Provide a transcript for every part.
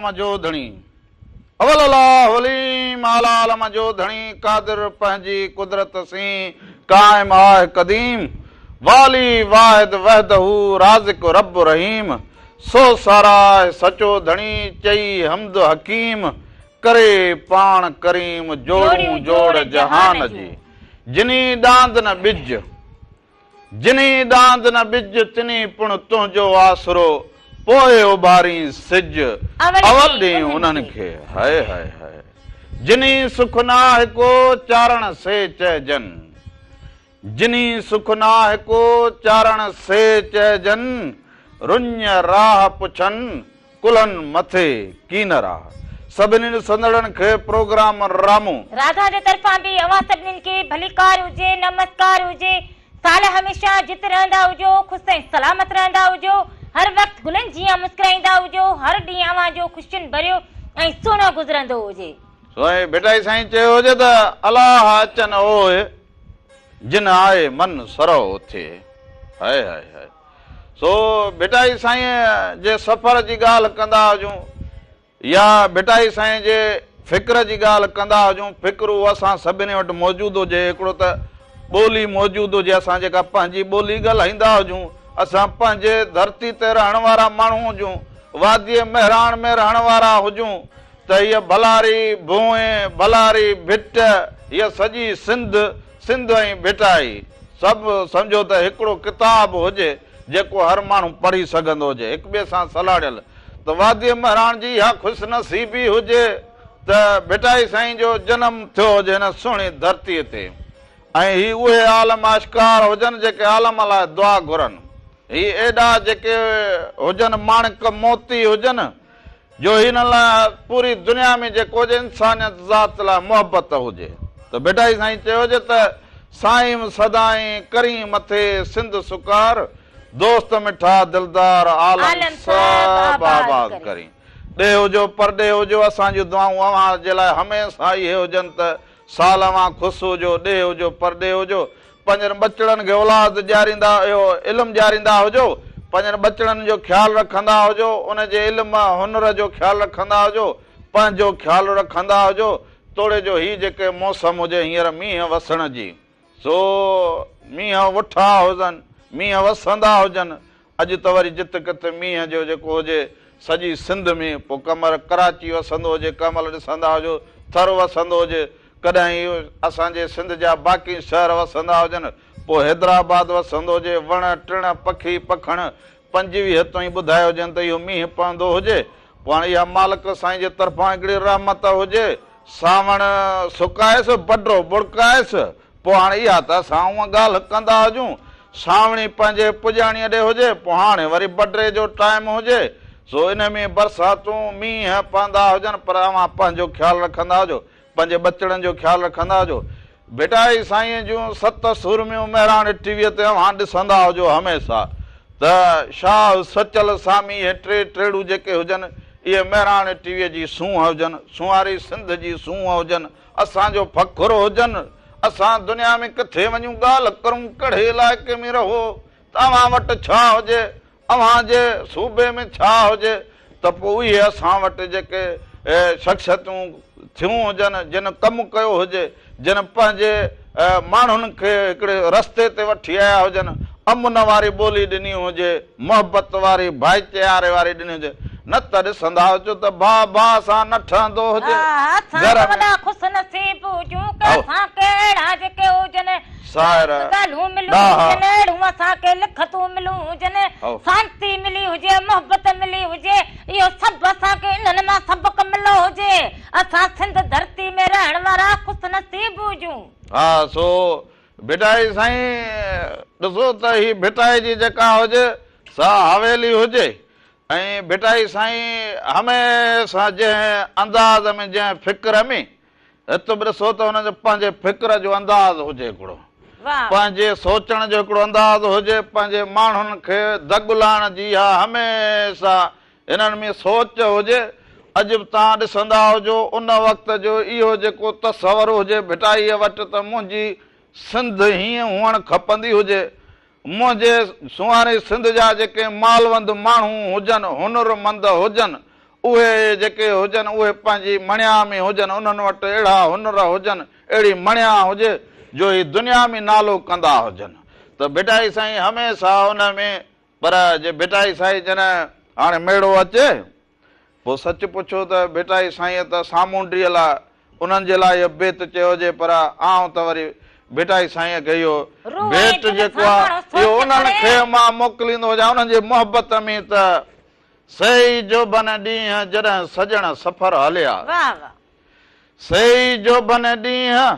आलम जो धणी अवल अल्लाह वलीम आला आलम जो धणी कादिर पंहिंजी कुदरत सी कायम आहे कदीम वाली वाहिद वहदहू राज़िक रब रहीम सो सारा सचो धणी चई हमद हकीम करे पाण करीम जोड़ू जोड़ जहान जी जिनी दांद न बिज जिनी दांद न बिज तिनी पुण तुंहिंजो आसरो पोइ उभारी सिज अवल ॾींहुं उन्हनि खे हाय हाय हाय जिनी सुख नाहे को चारण से चइजन जिनी सुख नाहे को चारण से चइजन रुञ राह पुछनि कुलनि मथे कीन राह सभिनी संदड़नि खे प्रोग्राम रामू राधा जे तरफां बि अवां सभिनी खे भलीकार हुजे नमस्कार हुजे साल हमेशा जित रहंदा हुजो ख़ुशि ऐं सलामत रहंदा हुजो हर वक्त गुलनि जीअं मुस्कुराईंदा हुजो हर ॾींहुं अवां जो ख़ुशियुनि भरियो ऐं सुहिणो गुज़रंदो हुजे सोए बेटाई साईं चयो हुजे त अलाह अचनि ओए जिन आए मन सरो थे हाय हाय हाय सो बेटाई साईं जे सफ़र जी ॻाल्हि कंदा हुजूं या बेटाई साईं जे फ़िक्र जी ॻाल्हि कंदा हुजूं फ़िक्र असां सभिनी वटि मौजूदु हुजे हिकिड़ो त ॿोली मौजूदु हुजे असां जेका पंहिंजी ॿोली ॻाल्हाईंदा हुजूं असां पंहिंजे धरती ते रहण वारा माण्हू हुजूं वादीअ मेहराण में रहण वारा हुजूं त हीअ भलारी भूए भलारी भिट हीअ सॼी सिंध ऐं भिटाई सभु सम्झो त हिकिड़ो किताब हुजे जेको हर माण्हू पढ़ी सघंदो हुजे हिक ॿिए सां सलाड़ियल त वादीअ मेहराण जी इहा ख़ुशनसीबी हुजे त भिटाई साईं जो जनमु थियो हुजे हिन सुहिणी धरतीअ ते ऐं ही उहे आलम आश्कार हुजनि जेके आलम लाइ दुआ घुरनि ही एॾा जेके हुजनि माणिक मोती हुजनि जो हिन लाइ पूरी दुनिया में जेको हुजे इंसानियत ज़ात लाइ मोहबत हुजे त बेटाई साईं चयो हुजे त साईं सदाईं करी मथे सिंध सुकार दोस्त मिठा दिलदार आलम सब आबाद करी ॾे हुजो परॾे हुजो असांजूं दुआऊं अव्हां जे लाइ हमेशह इहे हुजनि त साल अव्हां ख़ुशि हुजो ॾे हुजो परॾे हुजो पंहिंजनि बचड़नि खे औलाद ॾियारींदा इल्मु ॾियारींदा हुजो पंहिंजनि बचड़नि जो ख़्यालु रखंदा हुजो उनजे इल्म हुनर जो ख़्यालु रखंदा हुजो पंहिंजो ख़्यालु रखंदा हुजो तोड़े जो ही जेके मौसम हुजे हींअर मींहं वसण जी सो मींहं वठा हुजनि मींहं वसंदा हुजनि अॼु त वरी जित किथे मींहं जो जेको हुजे सॼी सिंध में पोइ कमर कराची वसंदो हुजे कमल ॾिसंदा हुजो थर वसंदो हुजे कॾहिं इहो असांजे सिंध जा बाक़ी शहर वसंदा हुजनि पोइ हैदराबाद वसंदो हुजे वण टिण पखी पखण 25 ताईं ॿुधायो हुजनि त इहो मींहुं पवंदो हुजे पोइ हाणे इहा मालिक साईं जे तरफ़ां हिकिड़ी रहमत हुजे सावण सुकायसि बडरो बुड़कायसि पोइ हाणे इहा त असां हूअं ॻाल्हि कंदा हुजूं सावणी पंहिंजे पुॼाणीअ ॾे हुजे पोइ हाणे वरी बडरे जो टाइम हुजे सो इन में बरसातूं मींहं पवंदा हुजनि पर अव्हां पंहिंजो ख़्यालु रखंदा हुजो पंहिंजे बचड़नि जो ख़्यालु रखंदा हुजो बेटाई साईं जूं 7 सुरमियूं मेहराण टीवीअ ते अव्हां ॾिसंदा हुजो हमेशह त शाह सचल सामी इहे 3 टेड़ूं जेके हुजनि इहे मेहराण टीवीअ जी सूंहं हुजनि सुंहारी सिंध जी सूंहं हुजनि असांजो फ़ख़ुरु हुजनि असां दुनिया में किथे वञूं ॻाल्हि करूं कहिड़े इलाइक़े में रहो तव्हां वटि छा हुजे अव्हां जे सूबे में छा हुजे त पोइ इहे असां वटि जेके शख़्सियतूं थियूं हुजनि जिन कमु कयो हुजे जिन पंहिंजे माण्हुनि खे हिकिड़े रस्ते ते वठी आया हुजनि अमन वारी ॿोली ॾिनी हुजे मोहबत वारी भाईचारे वारी ॾिनी हुजे न त ॾिसंदा हुजो त भाउ भाउ सां न ठहंदो हुजे शांति मिली हुजे मोहबत मिली हुजे इहो सभु असांखे इन्हनि मां सबक मिलो हुजे असां सिंध धरती में रहण वारा ख़ुशि नसीब हुजूं हा सो भिटाई साईं ॾिसो त ही भिटाई जी जेका हुजे सा हवेली हुजे ऐं भिटाई साईं हमेशह जंहिं अंदाज़ में जंहिं फ़िक्र में हिते बि ॾिसो त हुनजो पंहिंजे फ़िक्र जो अंदाज़ हुजे हिकिड़ो पंहिंजे सोचण जो हिकिड़ो अंदाज़ हुजे पंहिंजे माण्हुनि खे दगुलाइण जी हा हमेशह हिननि में सोच हुजे अॼु बि तव्हां ॾिसंदा हुजो उन वक़्त जो इहो जेको तसवर हुजे भिटाईअ वटि त मुंहिंजी सिंध हीअं हुअणु खपंदी हुजे मुंहिंजे सुहारे सिंध जा जेके मालवंद माण्हू हुजनि हुनरमंद हुजनि उहे जेके हुजनि उहे पंहिंजी मणिया में हुजनि, उन्हनि वटि अहिड़ा हुनर हुजनि, अहिड़ी मणिया हुजे जो ही दुनिया में नालो कंदा हुजनि। त भिटाई साईं हमेशह हुन में, पर जे भिटाई साईं जॾहिं हाणे मेड़ो अचे पोइ सच पुछो त भिटाई साईं त सामूंडीअ लाइ उन्हनि जे लाइ इहो बेत चयोजे, पर आउं त वरी भिटाई साईं खे इहो भेट जेको आहे इहो उन्हनि खे मां मोकिलींदो हुजां उन्हनि जी मोहबत में। त सही जोबन ॾींहं जॾहिं सजण सफ़र हलिया, सही जोबन ॾींहं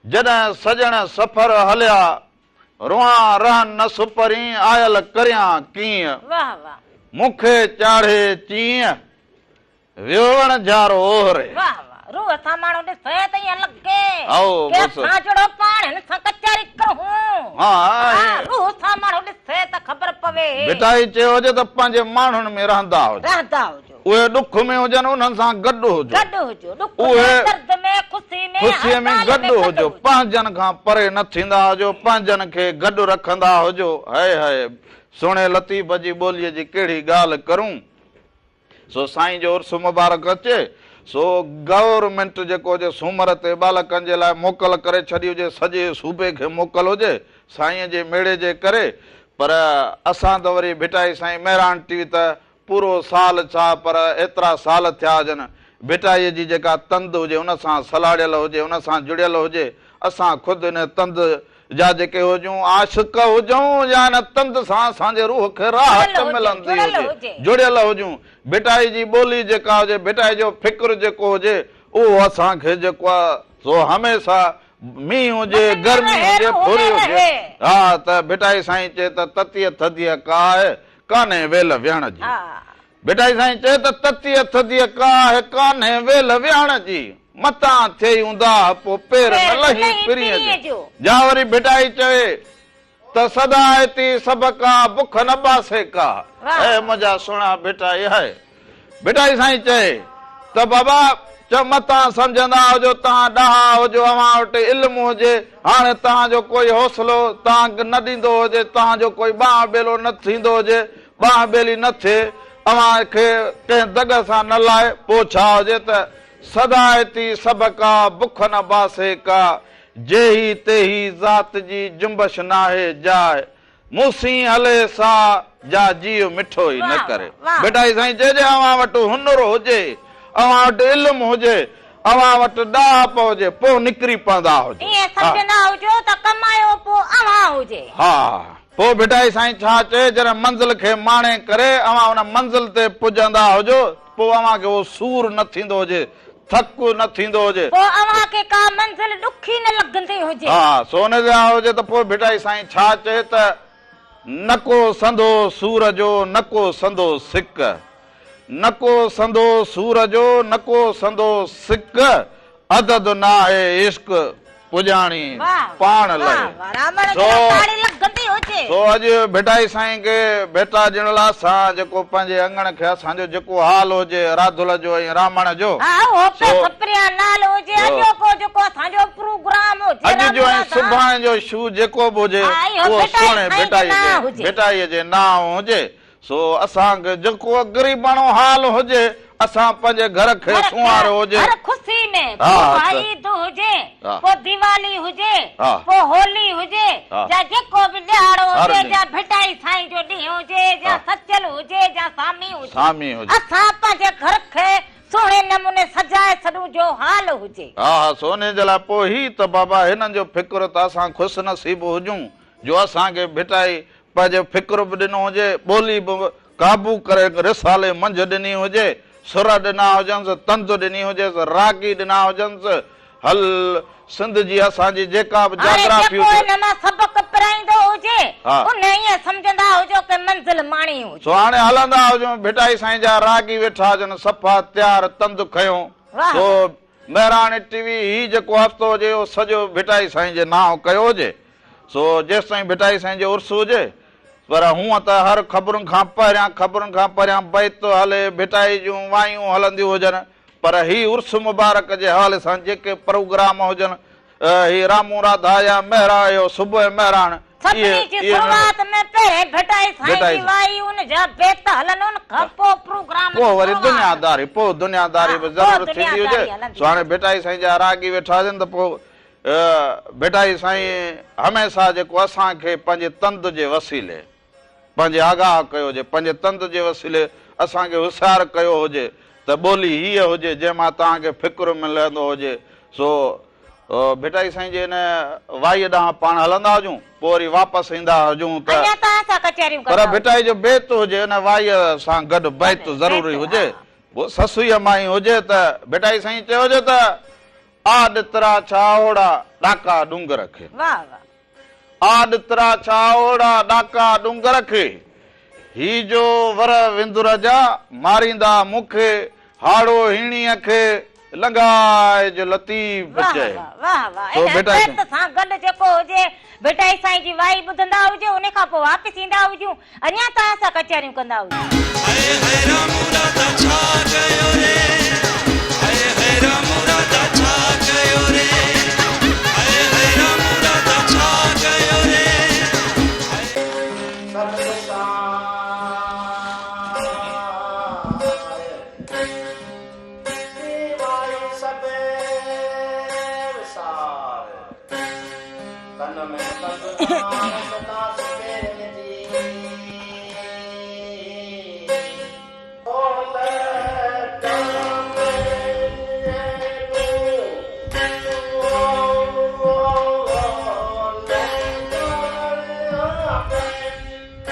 जॾहिं सजण सफ़र हलिया, रुआं रहन न सुपरी आयल करियां कीअं, मूंखे चाढ़े चीअं वियोण जारो ओहरे। रू असा माण्हू ॾिसे त ईअं लॻे आओ के असां जहिड़ो पाण हिन सां कचारी करूं। हा रू असा माण्हू ॾिसे त ख़बर पवे। भिटाई चयो हुजे त पंहिंजे माण्हुनि में रहंदा हुजो, उहे ॾुख में हुजनि उन्हनि सां गॾु हुजो, उहे ख़ुशीअ में गॾु हुजो, पंहिंजनि खां परे न थींदा हुजो, पंहिंजनि खे गॾु रखंदा हुजो। हाय हाय सुहिणे लतीफ़ जी ॿोलीअ जी कहिड़ी ॻाल्हि करूं। सो साईं जो उर्स मुबारक अचे, सो गवर्नमेंट जेको हुजे सूमर ते बालकनि जे लाइ मोकल करे छॾी हुजे, सॼे सूबे खे मोकल हुजे साईं जे मेड़े जे करे। पर असां त वरी भिटाई साईं महिरान टीवी त पूरो साल छा पर एतिरा साल थिया हुजनि, भिटाईअ जी जेका तंद हुजे उन सां सलाड़ियल हुजे, उन सां जुड़ियल हुजे। असां ख़ुदि हिन तंद जा जेके हुजूं आशिक़ हुजूं या हिन तंद सां असांजे रूह खे राहत मिलंदी हुजे, जुड़ियल हुजूं। भिटाई जी ॿोली जेका हुजे, भिटाई जो फ़िक्र जेको हुजे उहो असांखे जेको आहे सो हमेशह मींहुं हुजे गर्मी हुजे फुरी हुजे। हा त भिटाई साईं चए त ततीअ थधीअ काहे कान्हे वेल विहण जी। भिटाई साईं चए त ततीअ थधीअ काहे कान्हे वेल विहण जी, मतां थिए हूंदा पोइ पेर न लही पिरीअ जो। जा वरी भिटाई चए त सदा थी सभ का बुख न बासे का। ऐ मुंहिंजा सुहिणा भिटाई आहे, भिटाई साईं चए त बाबा मतां सम्झंदा हुजो, तव्हां ॾाहा हुजो, अव्हां वटि इल्मु हुजे, हाणे तव्हांजो कोई हौसलो तव्हांखे न ॾींदो हुजे, तव्हांजो कोई बांह ॿेलो न थींदो हुजे, बांह ॿेली न थिए, अव्हां खे कंहिं दग सां न लाहे, पोइ छा हुजे त सदा थी सभ का बुख न बासे का, जेही तेही ज़ात जी जुंबश नाहे जाए, मूंसी हले सा जा जीव मिठो ई न करे। भिटाई साईं चइजे अव्हां वटि हुनुर हुजे, अव्हां वटि इल्मु हुजे, अव्हां वटि ॾाहप हुजे, पोइ निकिरी पवंदा हुजे। हा पोइ भिटाई साईं छा चए, जॾहिं मंज़िल खे माणे करे अव्हां हुन मंज़िल ते पुॼंदा हुजो, पोइ अव्हां खे उहो सूर न थींदो हुजे, थक न थींदो हुजे, हा सोने जा हुजे। त पोइ भिटाई साईं छा चए त नको संदो सूर जो नको संदो सिक, नको संदो सूर जो नको संदो सिक, अदद न आहे इश्क पुॼाणी पाण लाइ। सो अॼु भिटाई साईं खे भेटा ॾियण लाइ असां जेको पंहिंजे अंगण खे असांजो जेको हाल हुजे राधुल जो ऐं रामण जो, अॼु जो ऐं सुभाणे जो शू जेको बि हुजे उहो सुहिणे भिटाईअ जे नाम हुजे। सो असांखे जेको ग़रीबाणो हाल हुजे असां पंहिंजे घर खे सुवारो हुजे, ख़ुशी में ईद हुजे, पोइ दिवाली हुजे, पोइ होली हुजे, या जेको बि ॾियारो हुजे, या भिटाई साईं जो ॾींहुं हुजे, या सचल हुजे, या सामी हुजे, असां पंहिंजे घर खे सुहिणे नमूने सजाए छॾूं जो हाल हुजे। हा सोने जे लाइ पोइ ही त बाबा हिननि जो फ़िक्र त असां ख़ुशि नसीब हुजूं जो असांखे भिटाई पंहिंजो फ़िक्र बि ॾिनो हुजे, ॿोली बि काबू करे रिसाले मंझि ॾिनी हुजे, सुर ॾिना हुजनिसि, तंद ॾिनी हुजेसि, रागी ॾिना हुजनिसि, हल सिंध जी असांजी जेका बि जाग्राफी सो हाणे हलंदा हुजूं, भिटाई साईं जा रागी वेठा हुजनि, सफ़ा तयार तंद खयूं। सो महिराणी टीवी ही जेको हफ़्तो हुजे उहो सॼो भिटाई साईं जे नाम कयो हुजे। सो जेसि ताईं भिटाई साईं जो उर्स हुजे, पर हूअं त हर ख़बरुनि खां परियां बैत हले, भिटाई जूं वायूं हलंदियूं हुजनि, पर ही उर्स मुबारक जे हवाले सां जेके प्रोग्राम हुजनि, ही रामू राधा या महिरा यो सुबुह महिराण सभिनी जी शुरुआत में पहिरें भेटाई साईं जी वाई उन जा बेत हलन उन खां पोइ प्रोग्राम पोइ वरी दुनियादारी बि ज़रूरत थींदी हुजे। सो हाणे भेटाई साईं जा रागी वेठा हुजनि त पोइ भेटाई साईं हमेशा जेको असांखे पंहिंजे तंद जे वसीले पंहिंजे आगाह कयो हुजे, पंहिंजे तंद जे वसीले असांखे होशियार कयो हुजे त ॿोली हीअ हुजे जंहिंमां तव्हांखे फ़िक्र मिलंदो हुजे। सो भेटाई साईं जे हिन वाईअ ॾांहुं पाण हलंदा हुजूं, पोइ वरी वापसि ईंदा हुजूं त पर भेटाई जो बेत हुजे हुन वाईअ सां गॾु बैत ज़रूरी हुजे। पोइ ससुईअ माई हुजे त भेटाई साईं चयो हुजे त आॾितरा छा ओड़ा ॾाका डूंगर खे, आॾितरा छा ओड़ा ॾाका डूंगर खे, ही जो वर विंदुर जा मारींदा मूंखे हाड़ो हीणीअ खे लंगाए जो लतीफ़ चए। वाह वाह इन बेत सां गॾु जेको हुजे भेटाई साईं जी वाई ॿुधंदा हुजे उन खां पोइ वापसि ईंदा हुजूं, अञा तव्हां सां कचहरियूं कंदा हुजूं।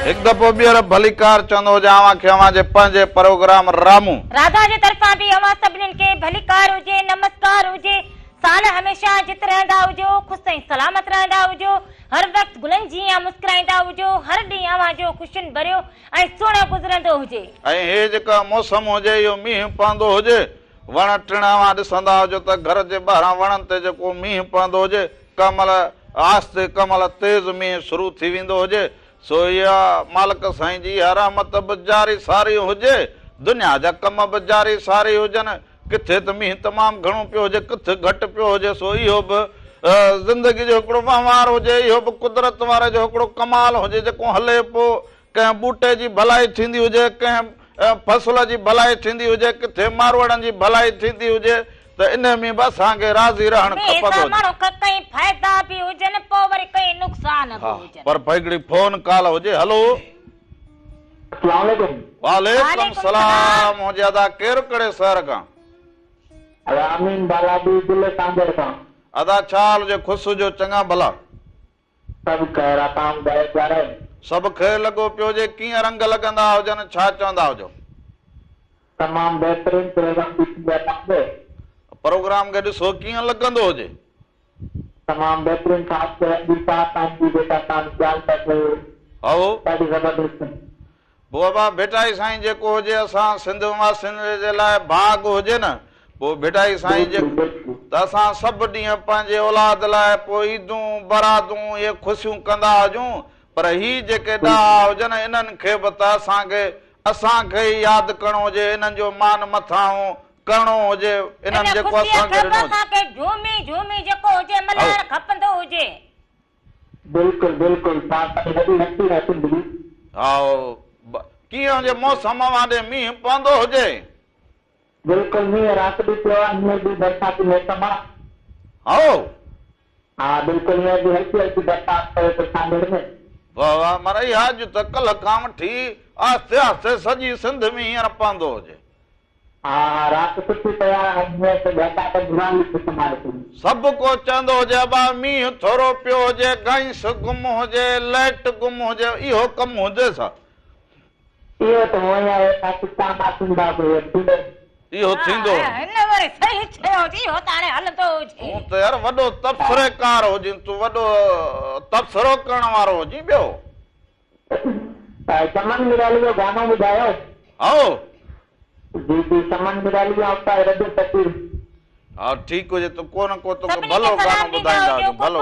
एक दफ़ो ॿीहर भलीकार चवंदो हुजे अव्हांखे अव्हांजे पंहिंजे प्रोग्राम रामू राधा जे तरफ़ां बि अव्हां सभिनीनि खे भलीकार हुजे, नमस्कार हुजे, साल हमेशा जित रहंदा हुजो, ख़ुशि ऐं सलामत रहंदा हुजो, हर वक़्तु गुलनि जीअं मुस्कुराईंदा हुजो, हर ॾींहुं अव्हांजो ख़ुशियुनि भरियो ऐं सुहिणो गुज़रंदो हुजे। ऐं हे जेका मौसम हुजे इहो मींहुं पवंदो हुजे, वण टिण अव्हां ॾिसंदा हुजो त घर जे ॿाहिरां वणनि ते जेको मींहुं पवंदो हुजे कमल आस्ते कमल तेज़ मींहुं शुरू थी वेंदो हुजे। सो इहा मालिक साईं जी रहमत बि जारी सारी हुजे, दुनिया जा कम बि जारी सारी हुजनि, किथे त मींहुं तमामु घणो पियो हुजे, किथे घटि पियो हुजे। सो इहो बि ज़िंदगी जो हिकिड़ो वहिंवार हुजे, इहो बि कुदरत वारे जो हिकिड़ो कमाल हुजे जेको हले पोइ कंहिं ॿूटे जी भलाई थींदी हुजे, कंहिं फसल जी भलाई थींदी हुजे, किथे मारवाड़नि जी भलाई थींदी हुजे त इन में बि असांखे राज़ी रहणु खपंदो। पर हिकिड़ी फोन कॉल हुजे। हलो वालेकुम सलाम हुजे अदा केरु कहिड़े शहर खां? अदा छा हाल हुजे? ख़ुशि हुजो, चङा भला? सभु ख़ैर लॻो पियो हुजे। कीअं रंग लॻंदा हुजनि, छा चवंदा हुजो? तमामु बहितरीन प्रोग्राम खे ॾिसो कीअं लॻंदो हुजे? तमामु बहितरीन बाबा भेटाई साईं जेको हुजे असां सिंध वासियुनि जे लाइ भाग हुजे न, पोइ भेटाई साईं जे त असां सभु ॾींहं पंहिंजे औलाद लाइ पोइ ईदूं बरातूं इहे ख़ुशियूं कंदा हुजूं, पर ही जेके ॾाह हुजनि इन्हनि खे बि त असांखे ई यादि करणो हुजे, इन्हनि जो मान मथां करणो हुजे, इन्हनि जेको असांखे झूमी झूमी जेको हुजे मल्हाइण खपंदो हुजे। बिल्कुलु बिल्कुलु कीअं हुजे मौसम वाॾे मींहुं पवंदो हुजे? बिल्कुलु मींहुं राति बि पियो आहे, हींअर बि बरसाती मौसम आहे। हा बिल्कुलु हींअर बि हल्की हल्की बरसाति पए थो सांगड़ में। वाह वाह माराई अॼु त कल्ह खां वठी आस्ते आस्ते सॼी सिंध में हींअर पवंदो हुजे। हा राति सुठी पया सभु को चवंदो हुजे अबा मींहुं थोरो पियो हुजे, गांइस गुम हुजे, लाइट गुम हुजे, इहो कमु हुजे छा? इहो त इहो थींदो यार वॾो तबसरेकार हुजे, तूं वॾो तबसरो करण वारो हुजे। ॿियो चमन मिराली जो गानो ॿुधायो? हा ठीकु हुजे त को न को तोखे भलो गानो ॿुधाईंदा भलो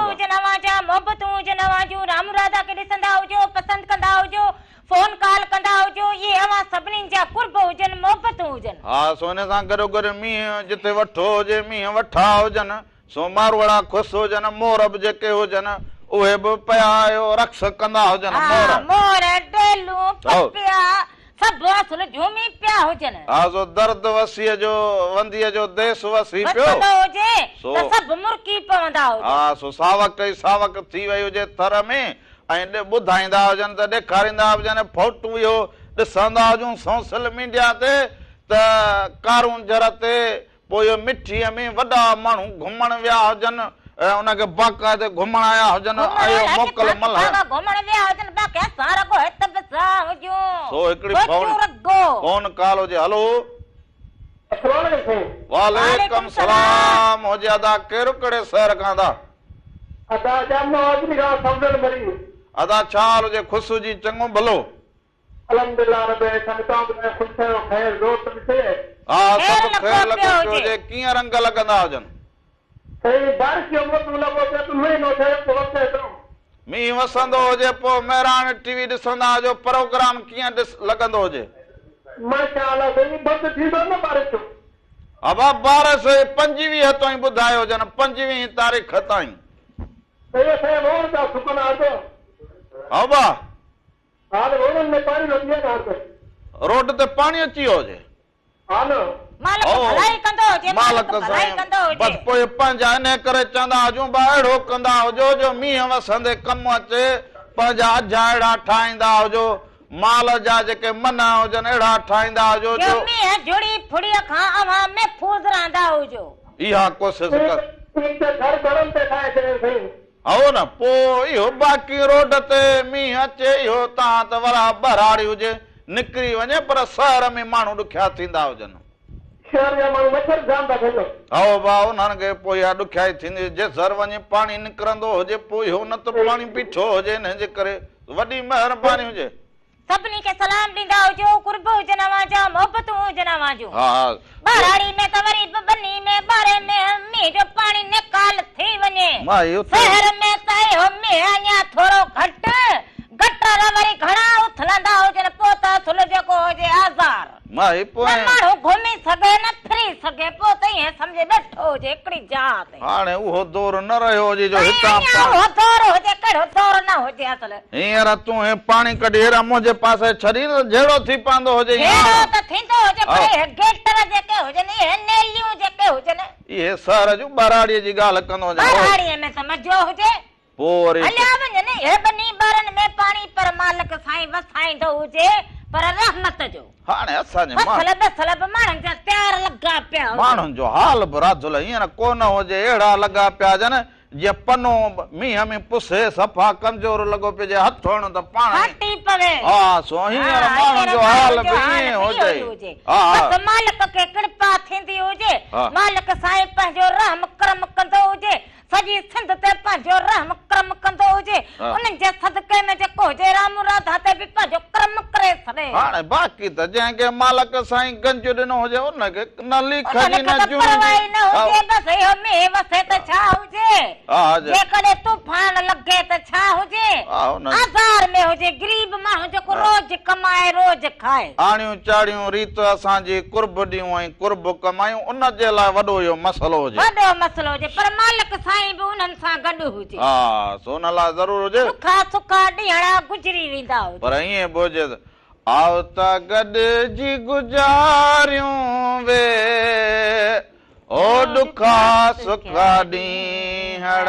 मोहबतूं हुजनि अवाजूं राम राधा खे ॾिसंदा हुजो, पसंदि कंदा हुजो, फोन कॉल कंदा हुजो, ये अवां सभिनीनि जा कुर्ब हुजनि, मोहबतूं हुजनि। हा सो हिन सां गॾो गॾु मींहुं जिते वठो हुजे, मींहुं वठा हुजनि, सो मारवाड़ा ख़ुशि हुजनि, मोरब जेके हुजनि उहे बि पिया आहियो रक्स कंदा हुजनि मोर मोर डेलूं पपिया सभु असुल झूमी पिया हुजनि हा सो दर्द वसीअ जो वंदीअ जो देश वसी पियो हुजे सो त सभु मुर्की पवंदा हुजनि हा सो सावक ई सावक थी वई हुजे थर में ऐं ॿुधाईंदा हुजनि त ॾेखारींदा हुजनि फोटू इहो ॾिसंदा हुजूं सोशल मीडिया ते त कारूं जर ते पोइ इहो मिठीअ में वॾा माण्हू घुमण विया हुजनि ऐं उनखे बाक़ाइदे घुमण आया हुजनि ऐं मोकल मल घुमण विया हुजनि बाक़ी असां रगो हित बसा हुजूं सो हिकिड़ी फोन कॉल हुजे हलो वालेकुम सलाम हुजे अदा कहिड़ो कहिड़े शहर खां था अदा छा हाल हुजे ख़ुशि जी चङो भलो हा सभु ख़ैर लॻो पियो हुजे कीअं रंग लॻंदा हुजनि मींहुं वसंदो हुजे पोइ महिराण टीवी ॾिसंदा हुजो प्रोग्राम कीअं लॻंदो हुजे अबा 1225 ताईं ॿुधायो हुजनि 25 तारीख़ ताईं अबा रोड ते पाणी अची वियो हुजे मालिक साईं बसि पोइ पंहिंजा इन करे चवंदा हुजूं अहिड़ो कंदा हुजो जो मींहं वसंदे कमु अचे पंहिंजा अजा अहिड़ा ठाहींदा हुजो माल जा जेके मन हुजनि अहिड़ा ठाहींदा हुजो जो जुड़ी फुड़ीअ खां अवां महफूज़ रहंदा हुजो इहा कोशिशि कर हो न पोइ इहो बाक़ी रोड ते मींहुं अचे इहो तव्हां त वरा बराड़ी हुजे निकिरी वञे पर शहर में माण्हू ॾुखिया थींदा हुजनि हो भाउ उन्हनि खे पोइ इहा ॾुखियाई थींदी जेसर वञी पाणी निकिरंदो हुजे पोइ इहो न त पाणी बीठो हुजे हिन जे करे वॾी महिरबानी हुजे सभिनी खे सलाम ॾींदा हुजो कुर्ब हुजनि अवां जा मोहबतूं हुजनि अवां जूं हा बराड़ी में त वरी बनी में बारे में मींहं जो पाणी निकाल थी वञे शहर में त इहो मींहुं अञा थोरो घटि गटर वरी घणा उथलंदा हुजनि पोइ त असुल जेको हुजे आज़ार माण्हू घुमी सघे न फिरी सघे पोइ त ईअं सम्झे वेठो हुजे हिकिड़ी जात हाणे उहो दौर न रहियो हुजे जो हितां उहो दौर हुजे कहिड़ो दौर न हुजे असल हींअर तूं हे पाणी कढी हेॾा मुंहिंजे पासे छॾी त जहिड़ो थी पवंदो हुजे जहिड़ो त थींदो हुजे पर गेटर जेके हुजनि इहे नेलियूं जेके हुजनि इहे शहर जूं बराड़ीअ जी ॻाल्हि कंदो हुजे बराड़ीअ में त मज़ो हुजे पोइ हलिया वञनि हे बनी ॿारनि में पाणी पर मालिक साईं वसाईंदो हुजे पर रहमत जो हाणे असांजे माण्हुनि जा प्यार लॻा पिया माण्हुनि जो हाल बि राजुल हींअर कोन हुजे अहिड़ा लॻा पिया हुजनि जीअं पनो मींहं में पुसे सफ़ा कमज़ोर लॻो पियो जे हथ हणो त पाण हा सो हींअर माण्हुनि जो हाल बि ईअं हुजे बसि मालिक खे कृपा थींदी हुजे मालिक साईं पंहिंजो रहम करम कंदो हुजे सॼी सिंध ते पंहिंजो रहम करम कंदो हुजे उन्हनि जे सदके में जेको हुजे राम राधा ते बि पंहिंजो कर्म करे छॾे हाणे बाक़ी त जंहिंखे मालिक साईं गंज ॾिनो हुजे उनखे न लिख जी न परवाही न हुजे बसि इहो मींहुं वसे त छा हुजे जेकॾहिं तूफान लॻे त छा हुजे आज़ार में हुजे गरीब माण्हू जेको रोज़ कमाए रोज़ खाए आणियूं चाड़ियूं रीत असांजी कुर्ब ॾियूं ऐं कुर्ब कमायूं उन जे लाइ वॾो इहो मसलो हुजे वॾो मसलो हुजे पर मालिक साईं बि उन्हनि सां गॾु हुजे हा सो उन लाइ ज़रूरु हुजे सुखा सुखा ॾींहं गुज़री वेंदा हुजे पर ईअं बि हुजे आओ त गॾिजी गुज़ारियूं वे ओ ॾुखा सुखा ॾींहं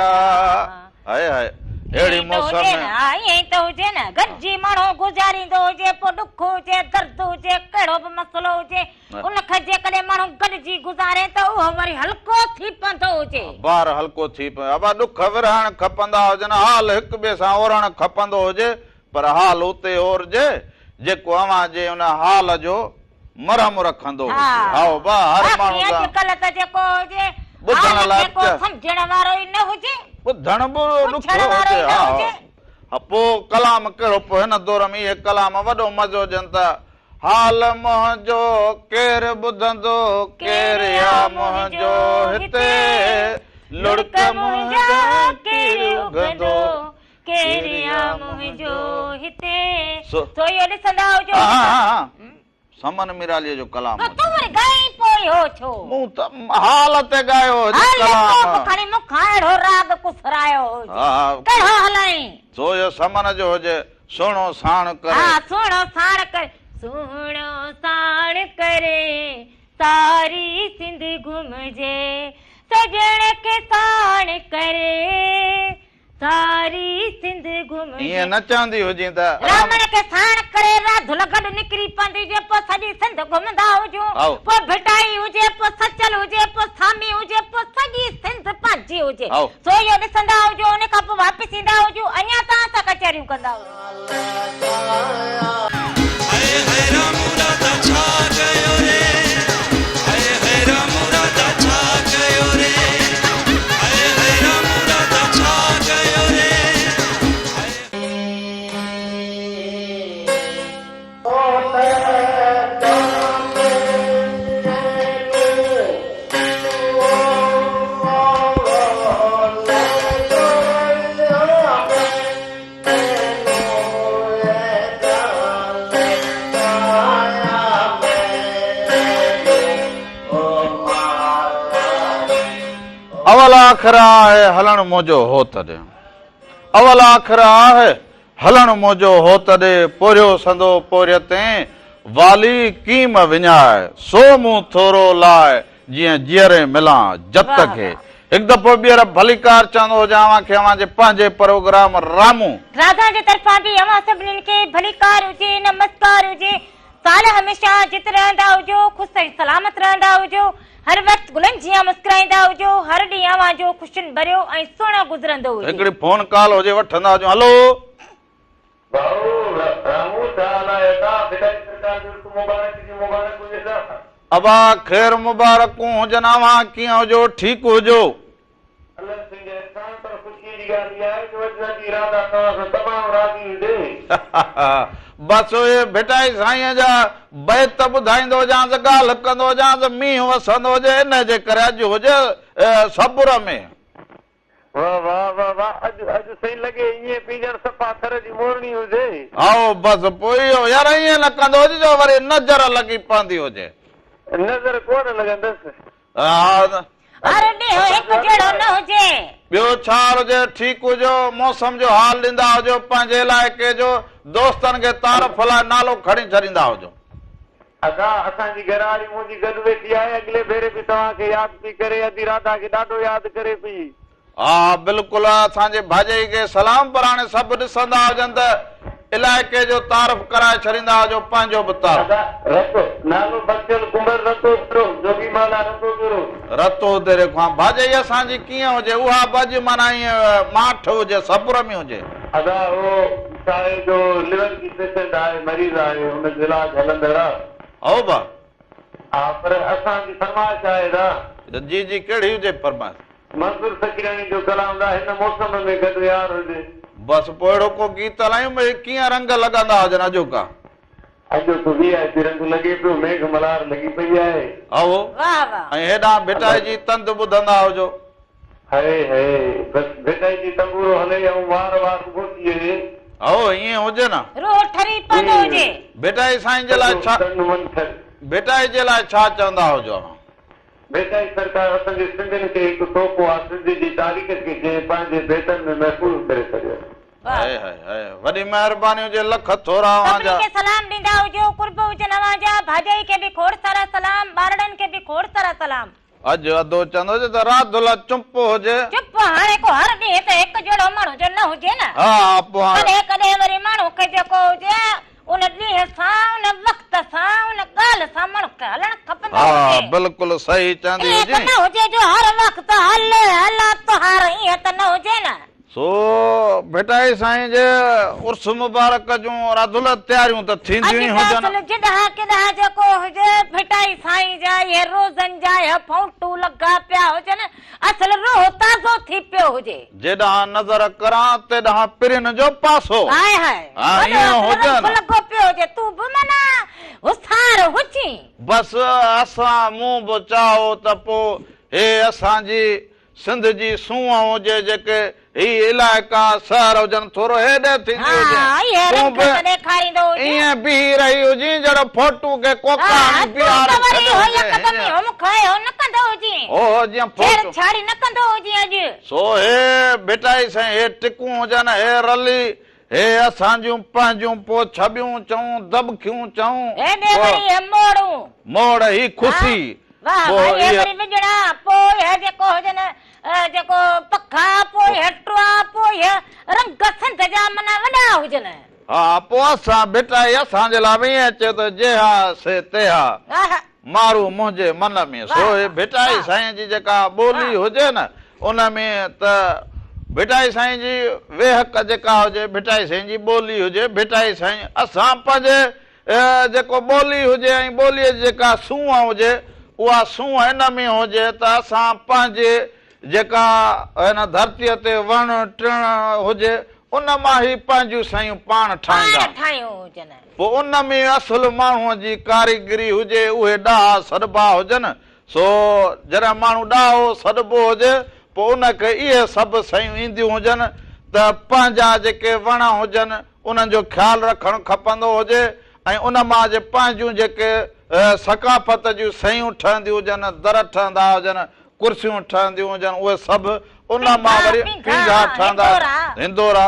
हाय हाय अहिड़ी मौसम ईअं त हुजे न गॾिजी माण्हू गुज़ारींदो हुजे पोइ ॾुख हुजे दर्द हुजे कहिड़ो बि मसलो हुजे उनखे जेकॾहिं माण्हू गॾिजी गुज़ारे त उहो वरी हल्को थी पवंदो हुजे ॿार हल्को थी पए अबा ॾुख विरहण खपंदा हुजनि हाल हिक ॿिए सां ओढ़ण खपंदो हुजे पर हाल उते ओरजे जेको अवां जे उन हाल जो मरहम रखंदो हुजे आओ बा हर माण्हू अॼुकल्ह त जेको हुजे ॿुधण लाइ सम्झण वारो ई न हुजे ॿुधण बि ॾुखियो हुजे हा पोइ कलाम कहिड़ो पोइ हिन दौर में इहे कलाम वॾो मज़ो ॾियनि था हाल मुंहिंजो केरु ॿुधंदो केरु या मुंहिंजो हिते लुड़क मुंहिंजा केरु उगंदो केरु या मुंहिंजो हिते सो इहो ॾिसंदा हुजो समन मिरालीअ जो कलाम तूं वरी ॻाई पोइ ई हो छो मूं त हाल ते ॻायो हुजे हाल कलाम को खणी मुखां अहिड़ो राग कुसरायो हुजे हा कहिड़ो हलाई सो यो समन जो हुजे सुहिणो साण करे हाँ सुहिणो साण करे सुहिणो साण करे सारी सिंध घुमजे सजण के साण करे सारी सिंध घुमजे ईअं न चवंदी हुजे त रामण के साण करे राधुल गॾु निकिरी पवंदी जे पोइ सॼी सिंध घुमंदा हुजूं आओ। पोइ भिटाई हुजे पोइ सचल हुजे पोइ सामी हुजे पोइ सॼी सिंध पंहिंजी हुजे आओ। सो इहो ॾिसंदा हुजो उन खां पोइ वापसि ईंदा हुजूं अञा तव्हां सां कचहरियूं कंदा हुजो अवल आखिर आहे हलण मोजो हो तॾे अवल आखिर आहे हलण मोजो हो तॾे पोरियो संदो पोरियते वाली कीम विञाए सो मूं थोरो लाए जीअं जीअरे मिलां जत खे हिकु दफ़ो ॿीहर भलीकार चवंदो हुजांव खे अव्हां जे पंहिंजे प्रोग्राम रामू राधा जे तरफ़ां बि अव्हां सभिनीनि खे भलीकार हुजे नमस्कार हुजे साल हमेशा जित रहंदा हुजो ख़ुशि ऐं सलामत रहंदा हुजो हर वक्त गुलनि जीअं मुस्कुराईंदा हुजो हर ॾींहुं अव्हां जो ख़ुशियुनि भरियो ऐं सुहिणो गुज़रंदो हुजे हिकिड़ी फोन कॉल हुजे वठंदा हुजूं हलो अबा ख़ैर मुबारकूं हुजनि अव्हां कीअं हुजो ठीकु हुजो बस उहे भेटाई साईं जा बैत ॿुधाईंदो हुजांसि ॻाल्हि कंदो हुजांसि मींहुं वसंदो हुजे इन जे करे अॼु हुजे सबुर में वाह वाह वाह वाह अॼु सही लॻे ईअं पीजण सफ़ा थर जी मोरणी हुजे आओ बसि पोइ इहो यार ईअं न कंदो हुजे जो वरी नज़र लॻी पवंदी हुजे नज़र कोन लॻंदसि हा हर ॾींहुं हिकु जहिड़ो न हुजे ॿियो छा हुजे ठीकु हुजो मौसम जो हाल ॾींदा हुजो पंहिंजे इलाइक़े जो दोस्तनि खे तारीफ़ लाइ नालो खणी छॾींदा हुजो अदा असांजी घरवारी मुंहिंजी गॾु वेठी आहे अॻिले भेरे बि तव्हांखे यादि पई करे अधी राधा खे ॾाढो यादि करे पई हा बिल्कुलु असांजे भाॼाई खे सलाम पर हाणे सभु ॾिसंदा हुजनि त इलाइक़े जो तारीफ़ कराए छॾींदा हुजो पंहिंजो बि तारीफ़ नालो बचियल कुंवर रतो जोगी माला रतो गुरु रतो तेरे खां भाॼाई असांजी कीअं हुजे उहा बज माना ईअं माठ हुजे सबुर में हुजे अदा उहो छाहे जो लिवर जी पेशेंट आहे मरीज़ आहे हुन जो इलाज हलंदड़ आहे हो बा हा पर असांजी फरमाइश आहे दा जी जी कहिड़ी हुजे फरमाइश मंसूर फकीरानी जो कलाम दा हिन मौसम में गॾु यार हुजे बसि पोइ अहिड़ो को गीत हलायूं भई कीअं रंग लॻंदा हुजनि अॼोका अॼु तो वीआईपी रंग लॻे पियो मेघ मल्हार लॻी पई आहे आओ वाह वाह ऐं हेॾां भिटाई जी तंद ॿुधंदा हुजो हाय हाय बस भेटाई जी तंबूरो हले ऐं वार वार उभो थी वञे आओ ईअं हुजे न रोह ठरी पवंदो हुजे भेटाई साईं जे लाइ छा भेटाई जे लाइ छा चवंदा हुजो भेटाई सरकार असांजे सिंधियुनि खे हिकु तोहफ़ो आहे सिंध जी तारीख़ खे जंहिं पंहिंजे बेटनि में महफ़ूज़ करे छॾियो हाय हाय हाय वॾी महिरबानी हुजे लख थोरा अव्हां जा सभिनी खे सलाम ॾींदा हुजो कुर्ब हुजनि अव्हां जा भाॼाई खे बि खोड़ सारा सलाम ॿारड़नि खे बि खोड़ सारा सलाम अॼु अधो चवंदो हुजे त राति दुला चुप हुजे चुप हाणे को हर ॾींहुं त हिकु जहिड़ो माण्हू जो न हुजे न हा पोइ हाणे कॾहिं कॾहिं वरी माण्हू खे जेको हुजे उन ॾींहं सां उन वक़्त सां उन ॻाल्हि सां माण्हू खे हलणु खपंदो हा हुजे बिल्कुलु सही चवंदी ईअं त हुजे न हुजे जो हर वक़्त हले हला तो हार ईअं त न हुजे न सो भेटाई साईं जे उर्स मुबारक जूं राधुल तयारियूं त थींदियूं ई हुजनि जिॾा किॾा जेको हुजे भिटाई साईं जा ये रोज़नि जा ये फोटू लॻा पिया हुजनि असल रोह ताज़ो थी पियो हुजे जेॾां नज़र करां तेॾां पिरिन जो पासो हाय हाय हा ईअं हुजनि लॻो पियो हुजे तूं बि माना होशियार हुजी बसि असां मूं बि चाहो त पोइ हे असांजी सिंध जी सूंह हुजे जेके ही इलाइक़ा शहर हुजनि थोरो हेॾे थींदी हाँ ये हुजे तूं रंग बि ॾेखारींदो हुजे ईअं बीही रही हुजी जहिड़ो फोटू खे कोका हाँ हणी तू त वरी हो बीहारे यकदमि हम खाए हो न कंदो हुजे ओ जीअं फोटू छेड़छाड़ी न कंदो हुजे अॼु सो हे बेटाई साईं हे टिकूं हुजनि हे रली हे असांजूं पंहिंजूं पोइ छबियूं चऊं दबखियूं चऊं हेॾे वरी हे मोड़ूं मोड़ ही खुशी वाह पोइ भाई हे इहे- वरी विझणा पोइ हे जेको हुजनि जेको पखा पोइ हे टुआ पोइ हे रंग संत जा माना वॾा हुजनि हा पोइ असां बेटाई असांजे लाइ बि ईअं चयो त जेहा से तेहा आहा, मारू मुंहिंजे मन में सो हे बेटाई साईं जी जेका ॿोली हुजे न उन में त बेटाई साईं जी वेहक जेका हुजे बेटाई साईं जी ॿोली हुजे बेटाई साईं असां पंहिंजे जेको ॿोली हुजे ऐं ॿोलीअ जी जेका सूंह हुजे उहा सूंह हिन में हुजे त असां पंहिंजे जेका हिन धरतीअ ते वण टिण हुजे उन मां ई पंहिंजूं शयूं पाण ठाहींदा ठाहियूं हुजनि पोइ उन में असुल माण्हूअ जी कारीगरी हुजे उहे ॾाह सॾिबा हुजनि सो जॾहिं माण्हू ॾाहो सॾिबो हुजे पोइ उनखे इहे सभु शयूं ईंदियूं हुजनि त पंहिंजा जेके वण हुजनि उन्हनि जो ख़्यालु रखणु खपंदो हुजे ऐं उन मां जे पंहिंजूं जेके सकाफ़त जूं शयूं ठहंदियूं हुजनि दर ठहंदा हुजनि कुर्सियूं ठहंदियूं हुजनि उहे सभु उन मां वरी पींघा ठहंदा हिंदोरा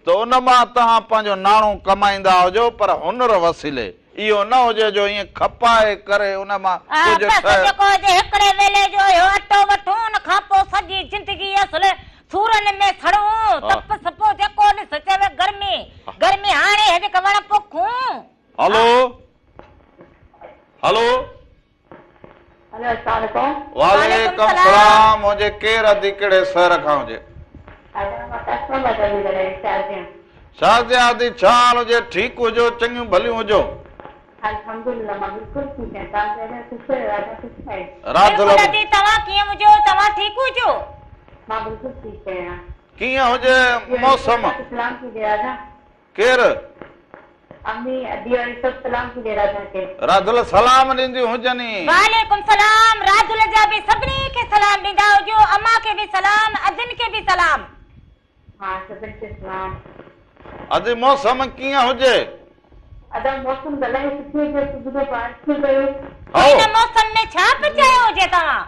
त उन मां तव्हां पंहिंजो नाणो कमाईंदा हुजो पर हुनर वसीले इहो न हुजे जो ईअं खपाए करे उन मां कुझु जेको हुजे हिकिड़े वेले जो अटो वठूं उन खां पोइ सॼी जिंदगी असुल सूरनि में सड़ूं तप सपो जेको ॾिस चवे गर्मी गर्मी हाणे हे जेके वण पोखूं हलो हलो हेलो अस्सलाम वालेकुम वालेकुम सलाम मुंहिंजे केरु अधी कहिड़े शहर खां हुजे शादिया अधी छा हाल हुजे ठीकु हुजो चङियूं भलियूं हुजो अल्हम्दुलिल्लाह मां बिल्कुलु ठीकु आहियां तव्हां ख़ुशि आहियो राजा ख़ुशि आहे रात तव्हां कीअं हुजो तव्हां ठीकु हुजो मां बिल्कुलु ठीकु आहियां कीअं हुजे मौसम सलाम कीजिए राजा केरु अम्मी अदी और सब सलाम कीजिए राजा के राधुल सलाम ॾींदियूं हुजनि वालेकुम सलाम राधुल जा बि सभिनी खे सलाम ॾींदा हुजो अम्मा खे बि सलाम अदिन खे बि सलाम हाँ सभिनी खे सलाम अॼु मौसम कीअं हुजे अदा मौसम गलाई सुठी हुजे सुबुह जो बारिश थी गई हिन मौसम में छा पचायो हुजे तव्हां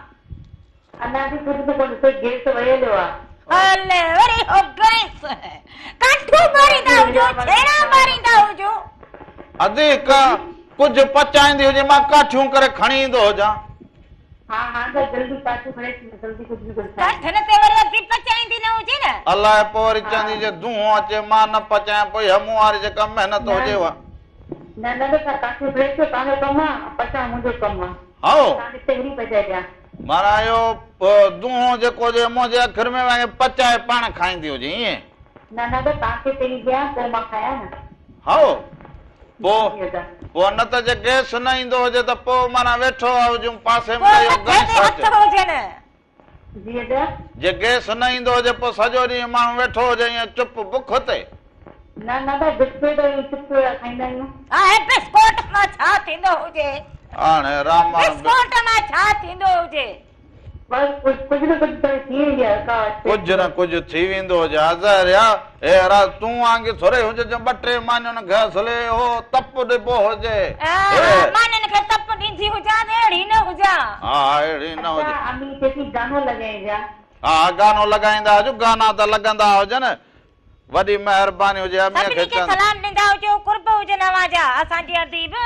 अञा बि कुझु त कोन कोई गैस वयल आहे हले वरी हो गैस काठू मारींदा हुजो छेड़ा मारींदा हुजो अॼु कुझु पचाईंदी हुजे मां काठियूं करे खणी ईंदो हुजां हाँ हाँ तो जल्दी पाछो खड़े जल्दी कुछ भी करता है काठन ते वरी अधी पचाईंदी न हुजे न अलाए पोइ वरी चवंदी जे धुओं अचे मां न पचायां पोइ हमूं वारी जेका महिनत हुजे उहा न न तो काफी ब्रेक तो ताने कमा पचा मुझे कमा हाओ ताने तेरी पचा जा माना इहो धुओं जेको जे मुंहिंजे अखर में वञे पचाए पाण खाईंदी हुजे ईअं न न तो ताके तेरी दिया पोइ मां खाया न हाओ पोइ न त जे गैस न ईंदो हुजे त पोइ माना वेठो हुजूं पासे में हुजे न जी अदा जे गैस न ईंदो हुजे पोइ सॼो ॾींहुं माण्हू वेठो हुजे ईअं चुप बुख ते न न तो बिस्कुट और चिप्स खाईंदा आहियूं आहे बिस्कुट मां छा थींदो हुजे हाणे राम बिस्कुट मां छा थींदो हुजे बस कुछ न कुछ तो थी गया का कुझु न कुझु थी वेंदो हुजे हज़ार या हे तूं वांगुरु थोरे हुजे जो ॿ टे मानियुनि गैस हले हो तप ॾिबो हुजे मानियुनि खे तप ॾींदी हुजां अहिड़ी न हुजां हा अहिड़ी न हुजे अम्मी जेकी गानो लॻाइजा हा गानो लॻाईंदा हुजो गाना त लॻंदा हुजनि वॾी महिरबानी हुजे अमीअ खे सलाम ॾींदा हुजो कुर्ब हुजनि अवांजा असांजी अदीब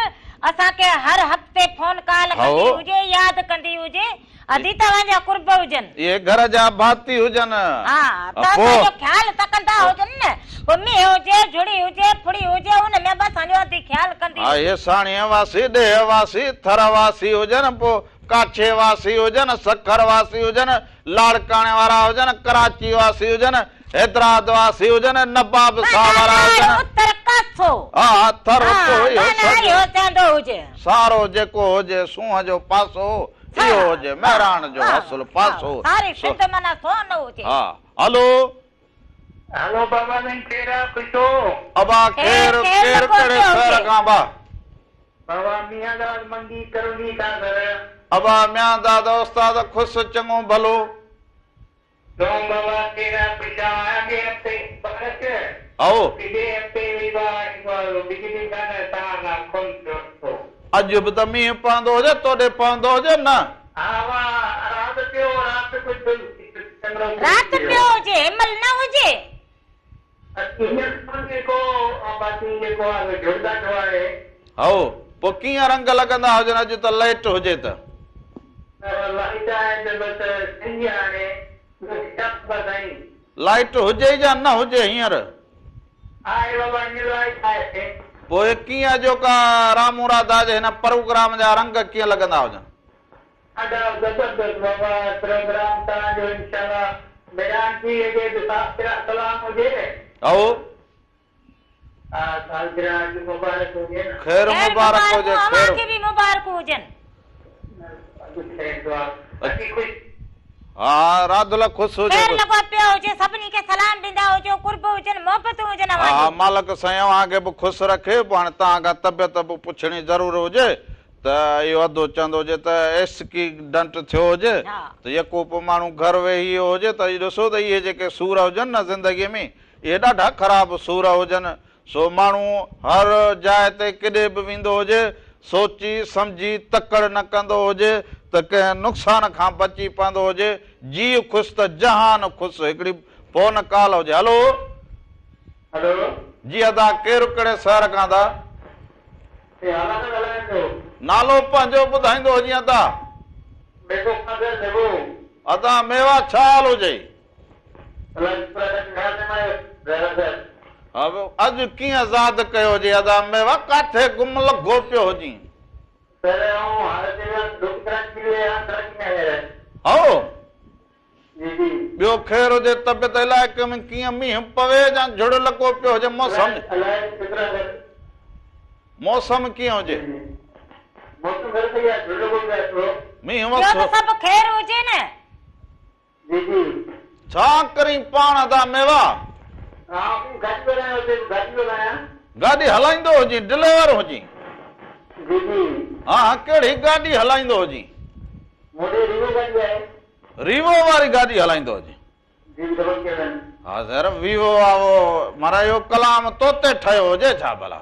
असांखे हर हफ़्ते फोन कॉल कंदी हुजे यादि कंदी हुजे अदी तव्हांजा कुर्ब हुजनि इहे घर जा भाती हुजनि हा त असांजो ख़्यालु त कंदा हुजनि न पोइ मींहुं हुजे झुड़ी हुजे फुड़ी हुजे हुन में बि असांजो अदी ख़्यालु कंदी हा इहे साणीअ वासी ॾेह वासी थर वासी हुजनि पोइ काछे वासी हुजनि सखर वासी हुजनि लाड़काणे वारा हुजनि कराची वासी हुजनि हैदराबाद वासी हुजनि नवाब शाह वारा हुजनि उत्तर काथो हा थर हुजे सारो जेको हुजे सूंह जो पासो इहो हुजे महिराण जो असुल पासो सारी सिंध माना सोन हुजे हा हलो हेलो बाबा ने केरा खुशो अबा केर कड़े शहर खां बा बाबा मियांदाद मंडी करोली का घर अबा मियां दादा उस्ताद खुश चङो भलो Dong bawa kira percaya ke bakat. आओ Ide pe viva igual bikini kana tanga kontrol. अॼु बि त मींहुं पवंदो हुजे तोॾे पवंदो हुजे न आवा रात कुछ रात पियो हुजे हिमल न हुजे को बाकी को जुड़दा जो आहे आओ पोइ कीअं रंग लॻंदा हुजनि अॼु त लाइट हुजे त लाइट आहे त बस सिंधी आहे टप बधाई लाइट हुजे या न हुजे हींअर आहे बाबा नी लाइट आहे पोइ कीअं जो का रामू राधा जे हिन प्रोग्राम जा रंग कीअं लॻंदा हुजनि ॾाढा ज़बरदस्त बाबा प्रोग्राम तव्हांजो इंशाल्लाह बयान थी अॻे बि सालगिरह सलाम हुजे आओ हा सालगिरह जी मुबारक हुजे न ख़ैर मुबारक हुजे अव्हांखे बि मुबारक हुजनि बाक़ी कुझु हा राधुल ख़ुशि हुजे ख़ैर लॻो पियो हुजे सभिनी खे सलाम ॾींदा हुजो कुर्ब हुजनि मोहबत हुजनि हा अव्हांजी मालिक साईं अव्हांखे बि ख़ुशि रखे पोइ हाणे तव्हां खां तबियत बि पुछणी ज़रूरु हुजे त इहो अधो चंद हुजे त एक्सीडेंट थियो हुजे हा। त यको पोइ माण्हू घर वेही वियो हुजे त इहो ॾिसो त इहे जेके सूर हुजनि न ज़िंदगीअ में इहे ॾाढा ख़राब सूर हुजनि सो माण्हू हर जाइ ते केॾे बि वेंदो हुजे सोची सम्झी तकड़ न कंदो हुजे त कंहिं नुक़सान खां बची पवंदो हुजे जीउ ख़ुशि त जहान ख़ुशि हिकिड़ी फोन कॉल हुजे हलो हेलो जी अदा केरु कहिड़े शहर खां था ये हालात ॻाल्हाए थो नालो पंहिंजो ॿुधाईंदो जीअं अदा बेको कागर देबो अदा मेवा छा हाल हुजे अॼु कीअं आज़ाद कयो हुजे अदा मेवा काथे गुम लॻो पियो हुजी हो ॿियो ख़ैर हुजे तबियत इलाइक़े में कीअं मींहुं पवे या झुड़ लॻो पियो हुजे मौसम कीअं हुजे मींहुं ॿियो त सभु ख़ैर हुजे न छा करी पाण अदा मेवा गाॾी हलाईंदो हुजी डिलेवर हुजी हा कहिड़ी गाॾी हलाईंदो हुजी रीवो वारी गाॾी हलाईंदो हुजी हा सर वीवो आहे मारा इहो कलाम तोते ठहियो हुजे छा भला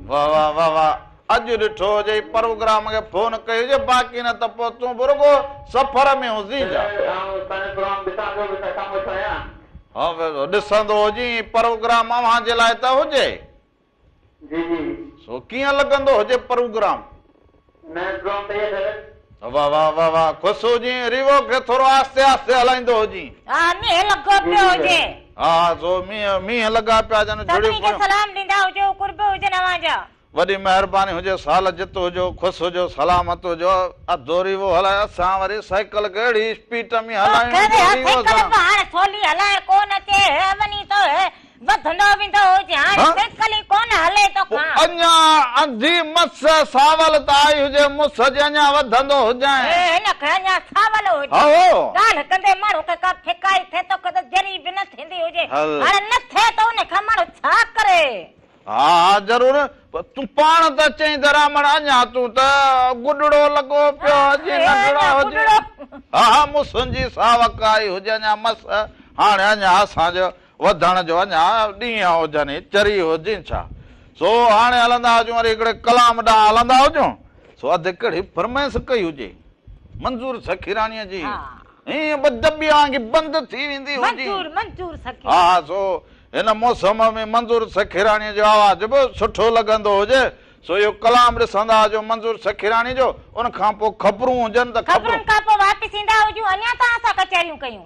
वाह वाह वाह वाह अॼु ॾिठो हुजे प्रोग्राम खे फोन कई हुजे बाक़ी न त पोइ तूं बि रुगो सफ़र में हुजी जा हा ॾिसंदो हुजी प्रोग्राम अव्हां जे लाइ त हुजे सो कीअं लॻंदो हुजे प्रोग्राम वाह वाह वाह वाह ख़ुशि हुजी रीवो खे थोरो आस्ते आस्ते हलाईंदो हुजी हा मींहुं लॻो पियो हुजे हा सो मींहं लॻा पिया सभिनी खे सलाम ॾींदा हुजो कुर्ब हुजनि अव्हांजा वॾी महिरबानी हुजे साल जित हुजो ख़ुशि हुजो सलामत हुजो अधो रीवो हलाए असां वरी साइकिल खे अहिड़ी स्पीड में हलायूं थोली हलाए कोन अचे वञी थो वधंदो वेंदो हुजे हाणे साइकिल ई कोन हले थो अञा अंधी मस सावल त आई हुजे मुस जे अञा वधंदो हुजांइ हिनखे अञा सावल हुजे ॻाल्हि कंदे माण्हू खे का फिकाई थिए थो कदे जरी बि न थींदी हुजे हाणे न थिए त उनखे माण्हू छा करे हा ज़रूर तूं पाण त चई दरामण अञा तूं त गुॾड़ो लॻो पियो हुजे हा मुसुंजी सावक आई हुजे अञा मस हाणे अञा असांजो वधण जो अञा ॾींहं हुजनि चरी हुजे छा सो हाणे हलंदा हुजूं वरी हिकिड़े कलाम ॾांहुं हलंदा हुजूं सो अधु कहिड़ी फरमाइश कई हुजे मंज़ूर सखीराणीअ जी ईअं दॿी वांगी बंदि थी वेंदी हुजे हा सो हिन मौसम में मंज़ूर सखीराणीअ जो आवाज़ बि सुठो लॻंदो हुजे सो इहो कलाम ॾिसंदा हुजो मंज़ूर सखीराणी जो उन खां पोइ ख़बरूं हुजनि त ख़बरूं खां पोइ वापसि ईंदा हुजूं अञा त असां कचहरियूं कयूं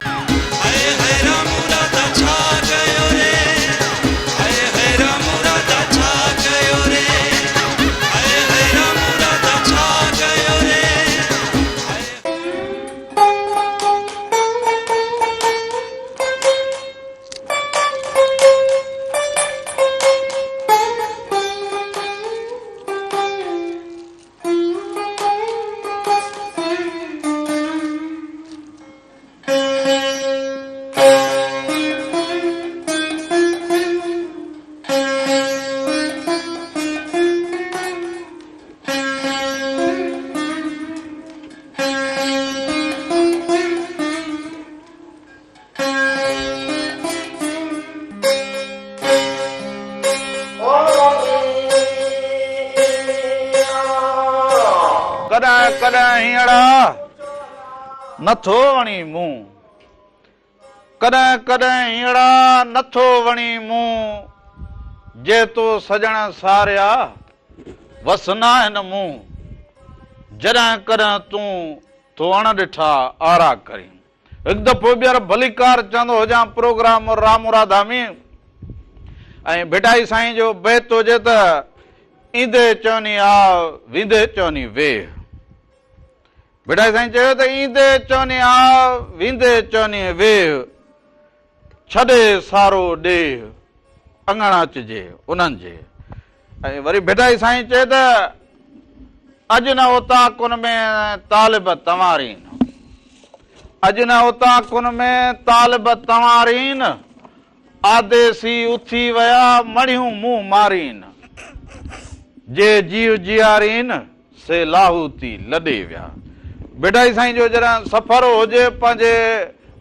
कॾहिं हींअड़ा नथो वणी मूं कॾहिं कॾहिं हींअड़ा नथो वणी मूं जे तो सजण सारिया वसना आहिनि मूं जॾहिं कॾहिं तूं तो अण ॾिठा आरा करी हिकु दफ़ो ॿीहर भलीकार चवंदो हुजां प्रोग्राम राम राधा में ऐं भिटाई साईं जो बैत हुजे त ईंदे चवनी आ वेंदे चवनी वे भिटाई साईं चयो त ईंदे चवनी आ वेंदे चवनी वे छॾे सारो ॾे अंगण अचिजे उन्हनि जे ऐं वरी भिटाई साईं चए त अॼु न उता कुन में तालिब तवारीन अॼु न उता कुन में तालिब तवारीन आदेसी उथी विया मणियूं मुंहुं मारीन जे जीव जियारीन से लाहूती लॾे विया भिटाई साईं जो जॾहिं सफ़र हुजे पंहिंजे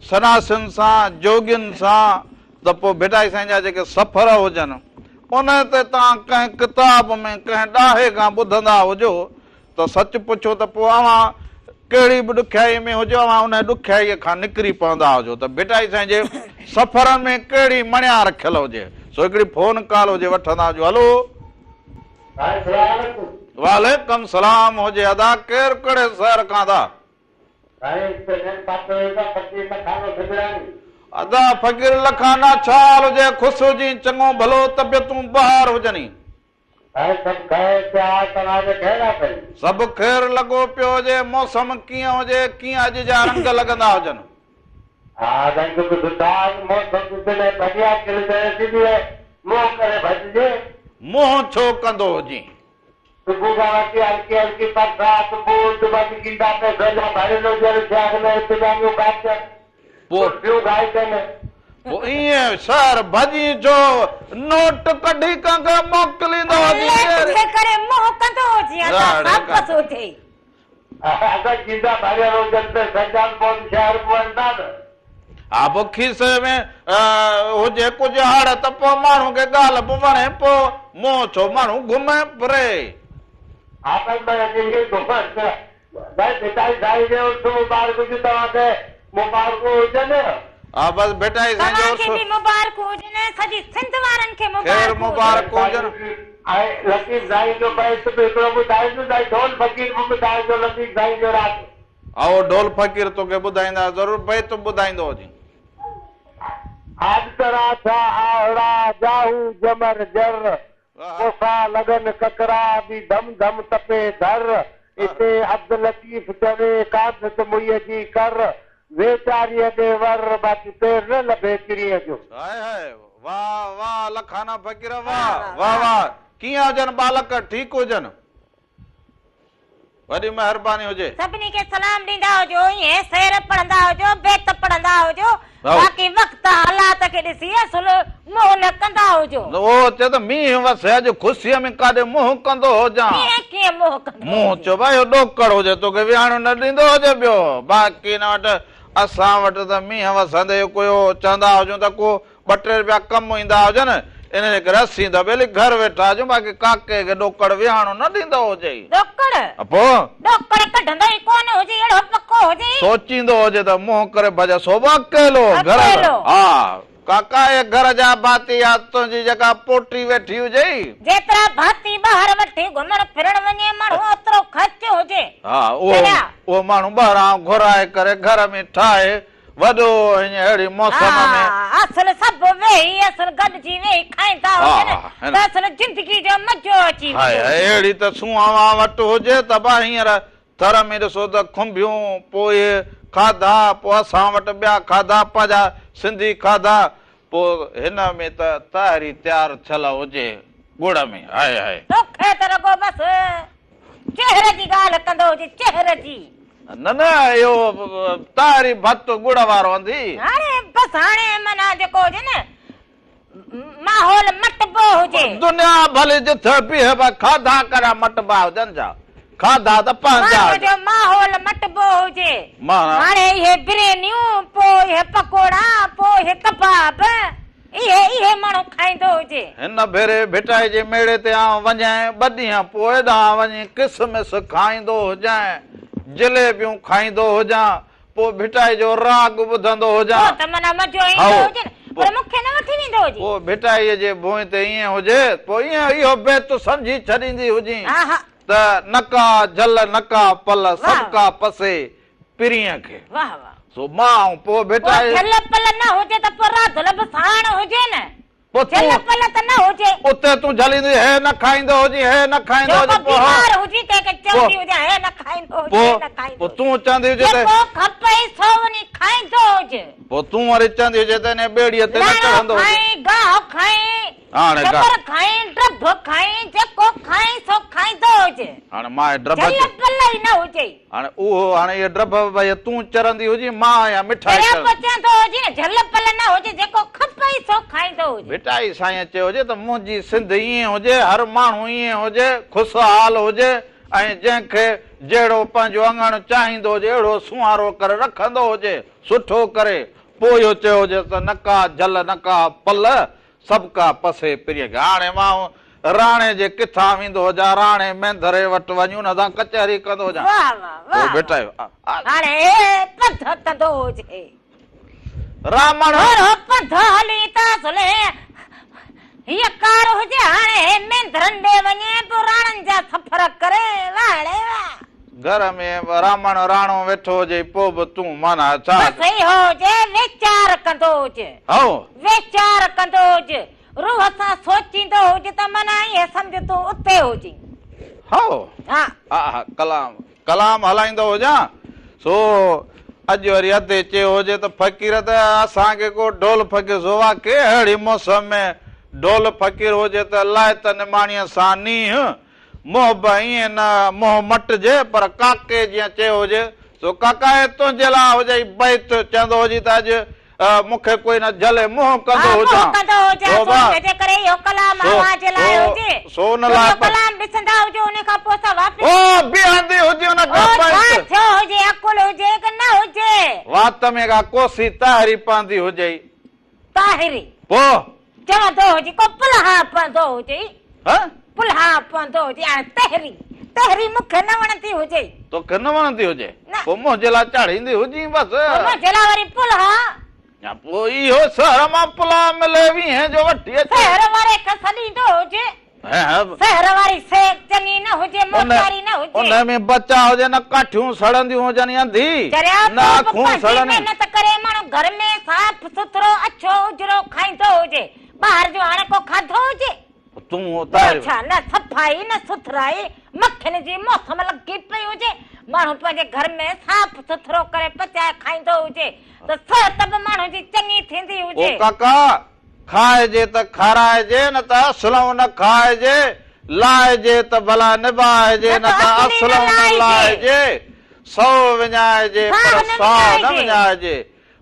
सनासन सां जोगियुनि सां त पोइ भिटाई साईं जा जेके सफ़र हुजनि उन ते तव्हां कंहिं किताब में कंहिं ॾाहे खां ॿुधंदा हुजो त सच पुछो त पोइ अव्हां कहिड़ी बि ॾुखियाई में हुजो अव्हां उन ॾुखियाईअ खां निकिरी पवंदा हुजो त भिटाई साईं जे सफ़रनि में कहिड़ी मणिया रखियल हुजे सो हिकिड़ी फोन कॉल हुजे वठंदा हुजो हलो वालेकुम सलाम हुजे अदा केरु कहिड़े शहर खां था अदा फ़कीर लखाना छा हाल हुजे ख़ुशि हुजी चङो भलो तबियतूं बहार हुजनि सभु ख़ैर लॻो पियो हुजे मौसम कीअं हुजे कीअं अॼु जा रंग लॻंदा हुजनि मुंहुं छो कंदो हुजी ईअं शहर भॼी जो नोट कढी कंहिंखे मोकिलींदो हा पोइ खीसे में हुजे कुझु हड़ त पोइ माण्हू खे ॻाल्हि बि वणे पोइ मुंहुं छो माण्हू घुमे फिरे हा बसि भिटाई साईं जो मुबारक हुजनि सॼी सिंध वारनि खे मुबारक हुजनि लतीफ़ साईं जो बैत बि हिकिड़ो ॿुधाइजो ढोल फ़कीर बि ॿुधाइजो लतीफ़ साईं जो राति आओ ढोल फ़कीर तोखे ॿुधाईंदा ज़रूर बैत ॿुधाईंदो हुजे आज तरा था आवड़ा जाहू जमर जर कोसा लगन ककरा भी धम धम तपे धर इते अब्दुल लतीफ चवे कादत मुईअ जी कर वेचारीअ दे वर बाकी पेर न लभे किरीअ जो हाय हाय वाह वाह लखाना फ़कीर वाह वाह वाह कीअं हुजनि बालक ठीकु हुजनि वॾी महिरबानी हुजे सभिनी खे सलाम ॾींदा हुजो ईअं शेर पढ़ंदा हुजो बेत पढ़ंदा हुजो बाक़ी वक़्त हालात खे ॾिसी असुल मोह न कंदा हुजो ओ चए त मींहुं वसे अॼु ख़ुशीअ में काॾे मुंहुं कंदो हुजां कीअं मोह कंदो मुंहुं चओ भाई ॾोकड़ हुजे तोखे विहाणो न ॾींदो हुजे ॿियो बाक़ी न वटि असां वटि त मींहुं वसंदे कोई चवंदा हुजूं त को 2-3 रुपया कमु ईंदा हुजनि इन जे करे असीं त भली घर वेठा हुजूं बाक़ी काके खे ॾोकड़ विहाणो न ॾींदो हुजे पोइ ॾोकड़ कढंदो ई कोन हुजे अहिड़ो पको हुजे सोचींदो हुजे त मुंहुं करे भॼ सोभा अकेलो घर हा काका ये घर जा भाती या तुंहिंजी जेका पोटी वेठी हुजे जेतिरा भाती ॿाहिरि वठी घुमण फिरण वञे माण्हू ओतिरो ख़र्च हुजे हा उहो माण्हू ॿाहिरां घुराए करे घर में ठाहे वॾो अहिड़ी मौसम में असल सभु वेही असल गॾिजी वेही खाईंदा हुजनि त असल ज़िंदगी जो मज़ो अची अहिड़ी त सुहावा वटि हुजे त बा हींअर थर में ॾिसो त खुंबियूं पोइ खाधा पोइ असां वटि ॿिया खाधा पंहिंजा सिंधी खाधा पोइ हिन में त तारी तयारु थियल हुजे गुड़ में हाय हाय तोखे त रगो बसि चेहरे जी ॻाल्हि कंदो हुजे चेहरे जी न न इहो तारी भत गुड़ वारो हूंदी हाणे बसि हाणे माना जेको हुजे न माहौल मटबो हुजे दुनिया भले जिथे बीहे खाधा करा मटबा हुजनि छा खाधा त पंहिंजा जो माहौल मटबो हुजे हाणे इहे बिरयानियूं पोइ इहे पकोड़ा पोइ इहे कबाब इहे माण्हू खाईंदो हुजे। हिन भेरे भिटाई जे मेड़े ते आउं वञां, 2 ॾींहं पोइ ॾांहुं वञी किसमिस खाईंदो हुजां, जलेबियूं खाईंदो हुजां, पोइ भिटाई जो राग ॿुधंदो हुजां त माना मज़ो ईंदो हुजे न, पर मूंखे न वठी वेंदो हुजे। पोइ भिटाईअ जे भोंय ते ईअं हुजे, पोइ ईअं इहो बेत सम्झी छॾींदी हुजी त नका जल नका पल सबका पसे पिरीअ खे। वाह वाह। सो मां पोइ भिटाई जल पल न हुजे त पोइ राधल बि साण हुजे न, पोइ जल पल त न हुजे। उते तूं झलींदी, हे न खाईंदो हुजी, हे न खाईंदो हुजे, पोइ बीमार हुजी कंहिंखे चवंदी हुजे हे न खाईंदो हुजे, हे न खाईंदो। पोइ तूं चवंदी हुजे त जेको खपे सो वञी खाईंदो हुजे। पोइ तूं वरी चवंदी हुजे त इन ॿेड़ीअ ते न चढ़ंदो हुजे। खाई गाह खाई, हाणे जबर खाई, ड्रब खाई, जेको खाई सो खाईंदो हुजे। हाणे मां ड्रब जल पल ई न हुजे। हाणे उहो हाणे इहे ड्रब भई तूं चरंदी हुजी, मां या मिठाई चवंदो हुजे न, जल पल न हुजे, जेको खपे सो खाईंदो हुजे। भिटाई साईं चयो हुजे त मुंहिंजी सिंध ईअं हुजे, हर माण्हू ईअं हुजे, ख़ुशहाल हुजे, ऐं जंहिंखे जहिड़ो पंहिंजो अङण चाहींदो हुजे अहिड़ो सुवारो करे रखंदो हुजे, सुठो करे। पोइ इहो चयो हुजे त नका जल नका पल सबका पसे पिरीअ खे। हाणे मां राणे जे किथां वेंदो हुजां, राणे मेंधरे वटि वञूं न, कचहरी कंदो हुजां। भिटाई हाणे पंध कंदो हुजे, रामण पंध हली था सुले, हीअ कार हुजे। हाणे मेंधरनि ॾे वञे पोइ राणनि जा सफ़र करे। वाड़े वाह। घर में रामण राणो वेठो हुजे, पोइ बि तूं माना छा सही हुजे, वीचार कंदो हुजे, वीचार कंदो हुजे, रूह सां सोचींदो हुजे त माना ईअं सम्झ तूं उते हुजी। हा कलाम कलाम हलाईंदो हुजां। सो अॼु वरी अधे चयो हुजे त फ़कीर त असांखे को ढोल फ़कीर जोवा के अहिड़ी मौसम में ढोल फ़कीर हुजे त लाइ त निमाणीअ सां नींहं मोह ईअं न मोह मटिजे, पर काके जीअं चयो हुजे सो काका तुंहिंजे लाइ हुजे बैत चवंदो हुजे त अॼु मूंखे कोई न जले मोह कंदो हुजां। वात में का कोसी ताहिरी पवंदी हुजे, ताहिरी पोइ चवंदो हुजे को पुलहा पवंदो हुजे, पुलहा पवंदो हुजे। हाणे तहरी तहरी मूंखे न वणंदी हुजे, तोखे न वणंदी हुजे, पोइ मुंहिंजे लाइ चाढ़ींदी हुजी बसि। मुंहिंजे लाइ वरी पुलहा, पोइ इहो शहर मां पुलाव मिले 20 जो वठी अचे, शहर वारे खे छॾींदो हुजे, शहर वारी सेक चङी न हुजे, मोटारी न हुजे, उन में बचा हुजे न काठियूं सड़ंदियूं हुजनि अंधी न खून सड़नि। महिनत करे माण्हू घर में साफ़ सुथरो अछो उजरो खाईंदो हुजे, ॿाहिरि जो हाणे को खाधो हुजे तूं छा न सफ़ाई न सुथराई, मक्खियुनि जी मौसम लॻी पई हुजे, माण्हू पंहिंजे घर में साफ़ सुथरो करे पचाए खाईंदो हुजे त सिहत बि माण्हू जी चङी थींदी हुजे। काका खाइजे त खाराइजे, न त असलऊं न खाइजे, लाइजे त भला निभाइजे, न त असलऊं न लाइजे। 100 विञाइजे पर 100 न विञाइजे,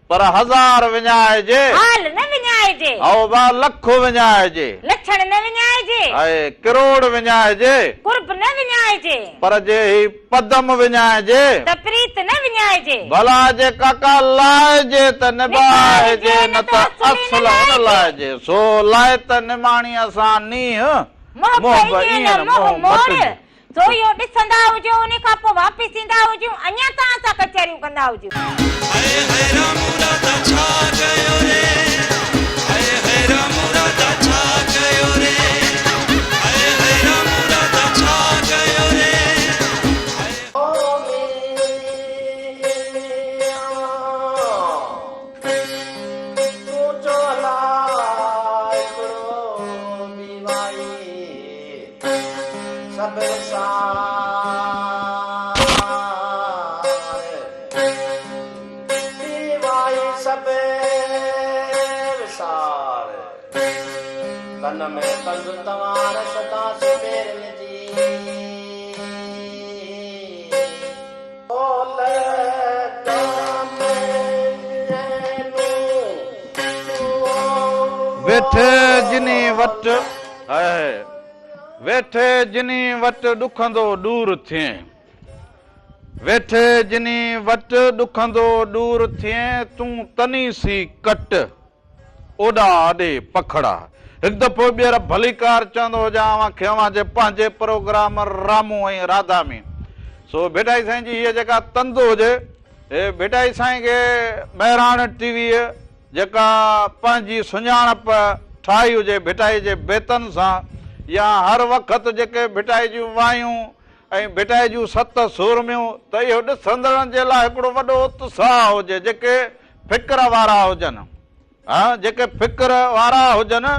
पर 1000 विञाइजे, हाल न विञाइजे, ऐं लख विञाइजे, लक्षण न विञाइजे, ऐं करोड़ विञाइजे, कुर्ब न विञाइजे, पर जे ही पदम विञाइजे त प्रीत न विञाइजे। भला जे काका लाइजे त निभाइजे, न त असल न लाइजे। सो लाइ त निमाणीअ सां नींहं मोह ईअं मोह मटिजे। सो इहो ॾिसंदा हुजो, उन खां पोइ वापसि ईंदा हुजूं, अञा तव्हां सां कचहरियूं कंदा हुजूं। वेठे जिनी वट वेठे जिनी वट ॾुखंदो दूर थिए, वेठे जिनी वट ॾुखंदो दूर थिए, तूं तनी सी कट ओॾा आॾे पखड़ा हिकु दफ़ो ॿीहर भलीकार चवंदो हुजां खेवां जे पंहिंजे प्रोग्राम रामू ऐं राधा में सो भेटाई साईं जी हीअ जेका तंदु हुजे हे भेटाई साईं खे बहिराणे टीवीअ जेका पंहिंजी सुञाणप ठाही हुजे भेटाई जे बेतन सां या हर वक़्तु जेके भेटाई जूं वायूं ऐं भेटाई जूं सत सुरमियूं त इहो ॾिसंदड़नि जे लाइ हिकिड़ो वॾो उत्साह हुजे जेके फ़िक्र वारा हुजनि हा जेके फ़िक्र वारा हुजनि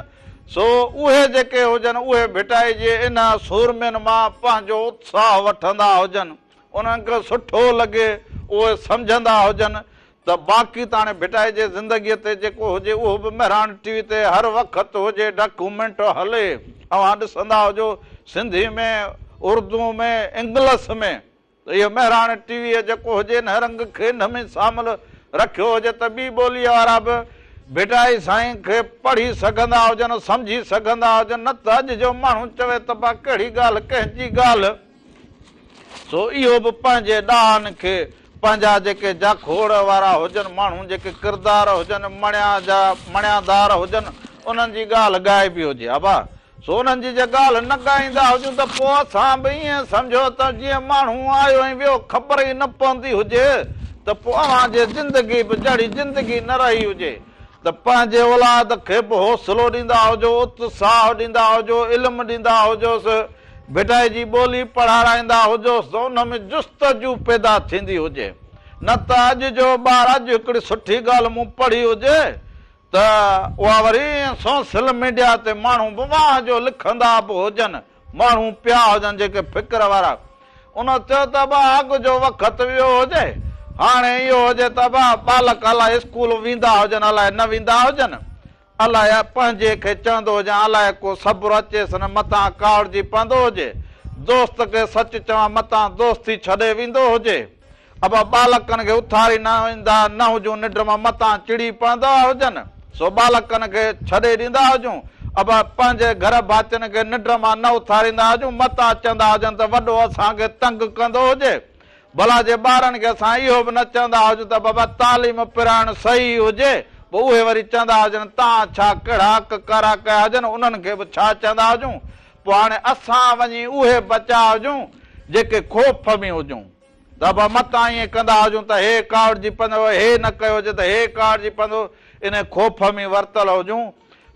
सो उहे जेके हुजनि उहे भेटाई जे इन सुरमियुनि मां पंहिंजो उत्साह वठंदा हुजनि उन्हनि खे सुठो लॻे उहे सम्झंदा हुजनि त बाक़ी त हाणे भेटाई जे ज़िंदगीअ ते जेको हुजे उहो बि महिराण टीवी ते हर वक़्तु हुजे डॉक्यूमेंट हले तव्हां ॾिसंदा हुजो सिंधी में उर्दू में इंग्लिश में त इहो महिराण टीवीअ जेको हुजे हिन रंग खे हिन में शामिल रखियो हुजे त ॿी ॿोलीअ वारा बि भेटाई साईं खे पढ़ी सघंदा हुजनि सम्झी सघंदा हुजनि न त अॼु जो माण्हू चवे त बा कहिड़ी ॻाल्हि कंहिंजी ॻाल्हि सो इहो बि पंहिंजे ॾाहनि खे पंहिंजा जेके जाखोड़ वारा हुजनि माण्हू जेके किरदार हुजनि मणियादार हुजनि उन्हनि जी ॻाल्हि ॻाइबी हुजे अबा सो उन्हनि जी जे ॻाल्हि न ॻाईंदा हुजूं त पोइ असां बि ईअं सम्झो त जीअं माण्हू आयो ऐं वियो ख़बर ई न पवंदी हुजे त पोइ अव्हां जे ज़िंदगी बि जहिड़ी ज़िंदगी न रही हुजे त पंहिंजे औलाद खे बि हौसलो ॾींदा हुजो उत्साह ॾींदा हुजो इल्मु ॾींदा हुजोसि भेटाई जी ॿोली पढ़ाराईंदा हुजोसि त उन में जुस्तजू पैदा थींदी हुजे न त अॼु जो ॿार अॼु हिकिड़ी सुठी ॻाल्हि मूं पढ़ी हुजे त उहा वरी सोशल मीडिया ते माण्हू बि वाह जो लिखंदा बि हुजनि माण्हू पिया हुजनि जेके फ़िक्र वारा उन चयो त बा अॻु जो वक़्तु वियो हुजे हाणे इहो हुजे त बा बालक अलाए स्कूल वेंदा हुजनि अलाए न वेंदा हुजनि अलाए पंहिंजे खे चवंदो हुजां अलाए को सब्र अचेसि न मथां कावड़जी पवंदो हुजे दोस्त खे सच चवां मथां दोस्ती छॾे वेंदो हुजे अब बालकनि खे उथारी न वेंदा न हुजूं निंड मां मथां चिड़ी पवंदा हुजनि सो बालकनि खे छॾे ॾींदा हुजूं अब पंहिंजे घर भातियुनि खे निंड मां न उथारींदा हुजूं मथां चवंदा हुजनि त वॾो असांखे तंग कंदो हुजे भला जे ॿारनि खे असां इहो बि न चवंदा हुजूं त बाबा तालीम पिराइण सही हुजे पोइ उहे वरी चवंदा हुजनि तव्हां छा कहिड़ा कारा कया हुजनि उन्हनि खे बि छा चवंदा हुजूं पोइ हाणे असां वञी उहे बचा हुजूं जेके ख़ौफ़ में हुजूं त बा मथां ईअं कंदा हुजूं त हे कावड़जी पवंदो हे न कयो हुजे त हे कावड़जी पवंदो इन ख़ौफ़ में वरतल हुजूं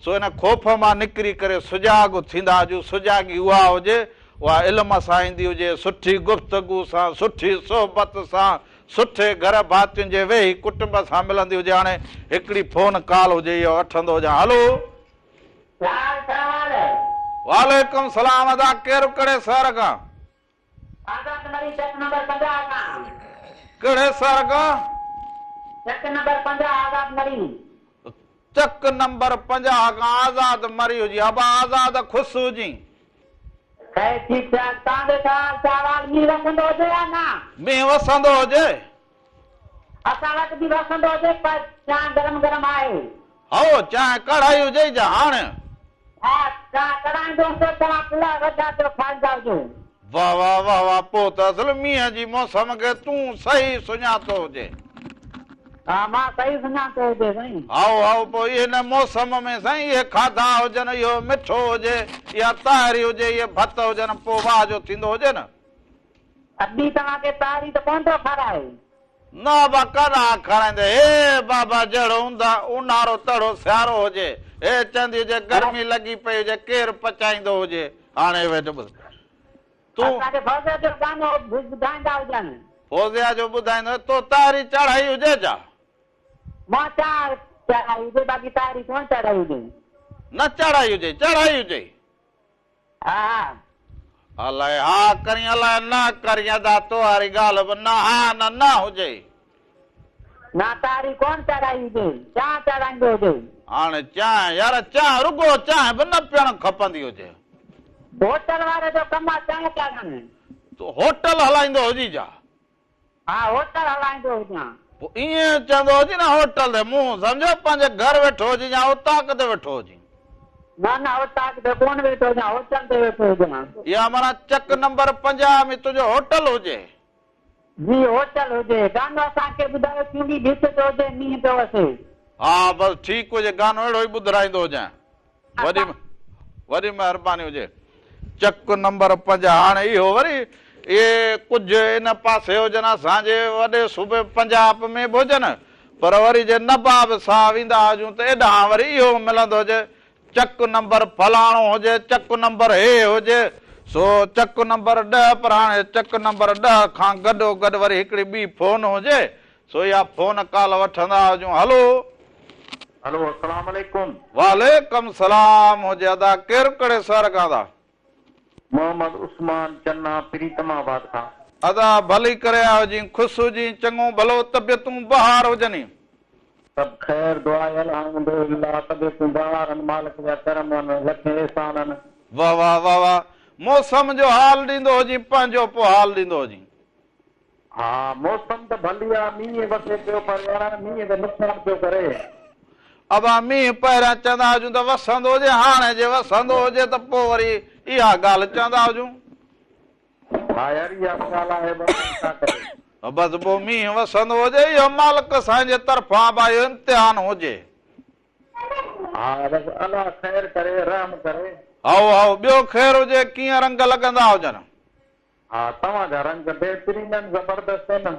सो इन ख़ौफ़ मां निकिरी करे सुजाग थींदा हुजूं सुजागी उहा हुजे उहा इल्म सां ईंदी हुजे सुठी गुफ़्तगू सां सुठी सोहबत सां सुठे घर भातियुनि जे वेही कुटुंब सां मिलंदी हुजे हाणे हिकिड़ी फोन कॉल हुजे इहो वठंदो हुजां हलो वालेकुम सलाम अदा केरु कहिड़े शहर खां कहिड़े शहर खां चक नंबर 50 खां आज़ाद मरी हुजी अबा आज़ाद ख़ुशि हुजी मींहुं वसंदो हुजे असां वटि बि वसंदो हुजे पर चांहि गरम गरम आहे हो चांहि कढ़ाई हुजे जा हाणे हा चांहि कढ़ाईंदोसि तव्हां पुला वॾा तो खाईंदा हुजो वाह वाह वाह वाह पोइ त असल मींहं जी मौसम खे तूं सही सुञातो हुजे हा मां सही सुञातो हुजे साईं हाओ हाओ पोइ हिन मौसम में साईं इहे खाधा हुजनि इहो मिठो हुजे इहा तारी हुजे इहे भत हुजनि पोइ वाह जो थींदो हुजे न अॼु तव्हांखे तारी त कोन थो खाराए न बा कॾा खाराईंदे हे बाबा जहिड़ो ऊन्हारो तड़ो सियारो हुजे हे चवंदी हुजे गर्मी लॻी पई हुजे केरु पचाईंदो हुजे हाणे वेठ तूं असांखे फौज़िया जो गानो ॿुधाईंदा हुजनि फौज़िया जो ॿुधाईंदो तो तारी चढ़ाई हुजे छा मां चार चढ़ाई हुजे बाक़ी तारी कोन चढ़ाई हुजे न चढ़ाई हुजे चढ़ाई हुजे हा अलाए हा करी अलाए न करी अदा तो वारी ॻाल्हि बि न हा न हुजे ना तारी कोन चढ़ाई हुजे चांहि चढ़ाईंदो हुजे हाणे चांहि यार चांहि रुगो चांहि बि न पीअणु खपंदी हुजे होटल वारे जो कमु आहे चांहि चढ़ाइण तूं होटल हलाईंदो हुजी छा हा होटल हलाईंदो हुजां पोइ ईअं चवंदो हुजी न होटल ते मूं सम्झो पंहिंजे घर वेठो हुजी या उताक ते वेठो हुजी न उताक ते कोन वेठो हुजां होटल ते वेठो हुजां या माना चक नंबर 50 में तुंहिंजो होटल हुजे जी होटल हुजे गानो असांखे ॿुधायो सिंधी डिश तो हुजे मींहुं पियो वसे हाँ बस ठीक हुजे गानो अहिड़ो ई ॿुधाईंदो हुजां वरी महिरबानी हुजे चक नंबर 5 हाणे इहो वरी इहे कुझु इन पासे हुजनि असांजे वॾे सूबे पंजाब में बि हुजनि पर वरी जे नबाब सां वेंदा हुजूं त एॾां वरी इहो मिलंदो हुजे चक नंबर फलाणो हुजे चक नंबर हे हुजे सो चक नंबर 10 पर हाणे चक नंबर 10 खां गॾो वरी हिकिड़ी ॿी फोन हुजे सो इहा फोन कॉल वठंदा हुजूं हलो अस्सलाम वालेकुम वालेकुम सलाम हुजे अदा केरु कहिड़े शहर खां था मोहम्मद उस्मान चन्ना प्रीतमाबाद खां अदा भली करे आयो जी ख़ुशि हुजी चङो भलो तबियतूं बहार हुजनि सब खैर दुआ अल्हम्दुलिल्लाह तबियतूं बहार मालिक जा करम लखे एहसान वाह वाह वाह वाह मौसम जो हाल ॾींदो हुजी पंहिंजो पोइ हाल ॾींदो हुजी हा मौसम त भली आहे मींहुं वसे पियो पर मींहुं त नुक़सान पियो करे अब मींहुं पहिरियां चवंदा हुजूं त वसंदो हुजे हाणे जे वसंदो हुजे त पोइ वरी इहा ॻाल्हि चवंदा हुजूं हा यार इहा ॻाल्हि आहे बसि पोइ मींहुं वसंदो हुजे इहो मालिक असांजे तरफ़ां भाई इम्तिहान हुजे हा बसि अलाह ख़ैर करे रहम करे हाओ हाओ ॿियो ख़ैर हुजे कीअं रंग लॻंदा हुजनि हा तव्हांजा रंग बहितरीन आहिनि ज़बरदस्त आहिनि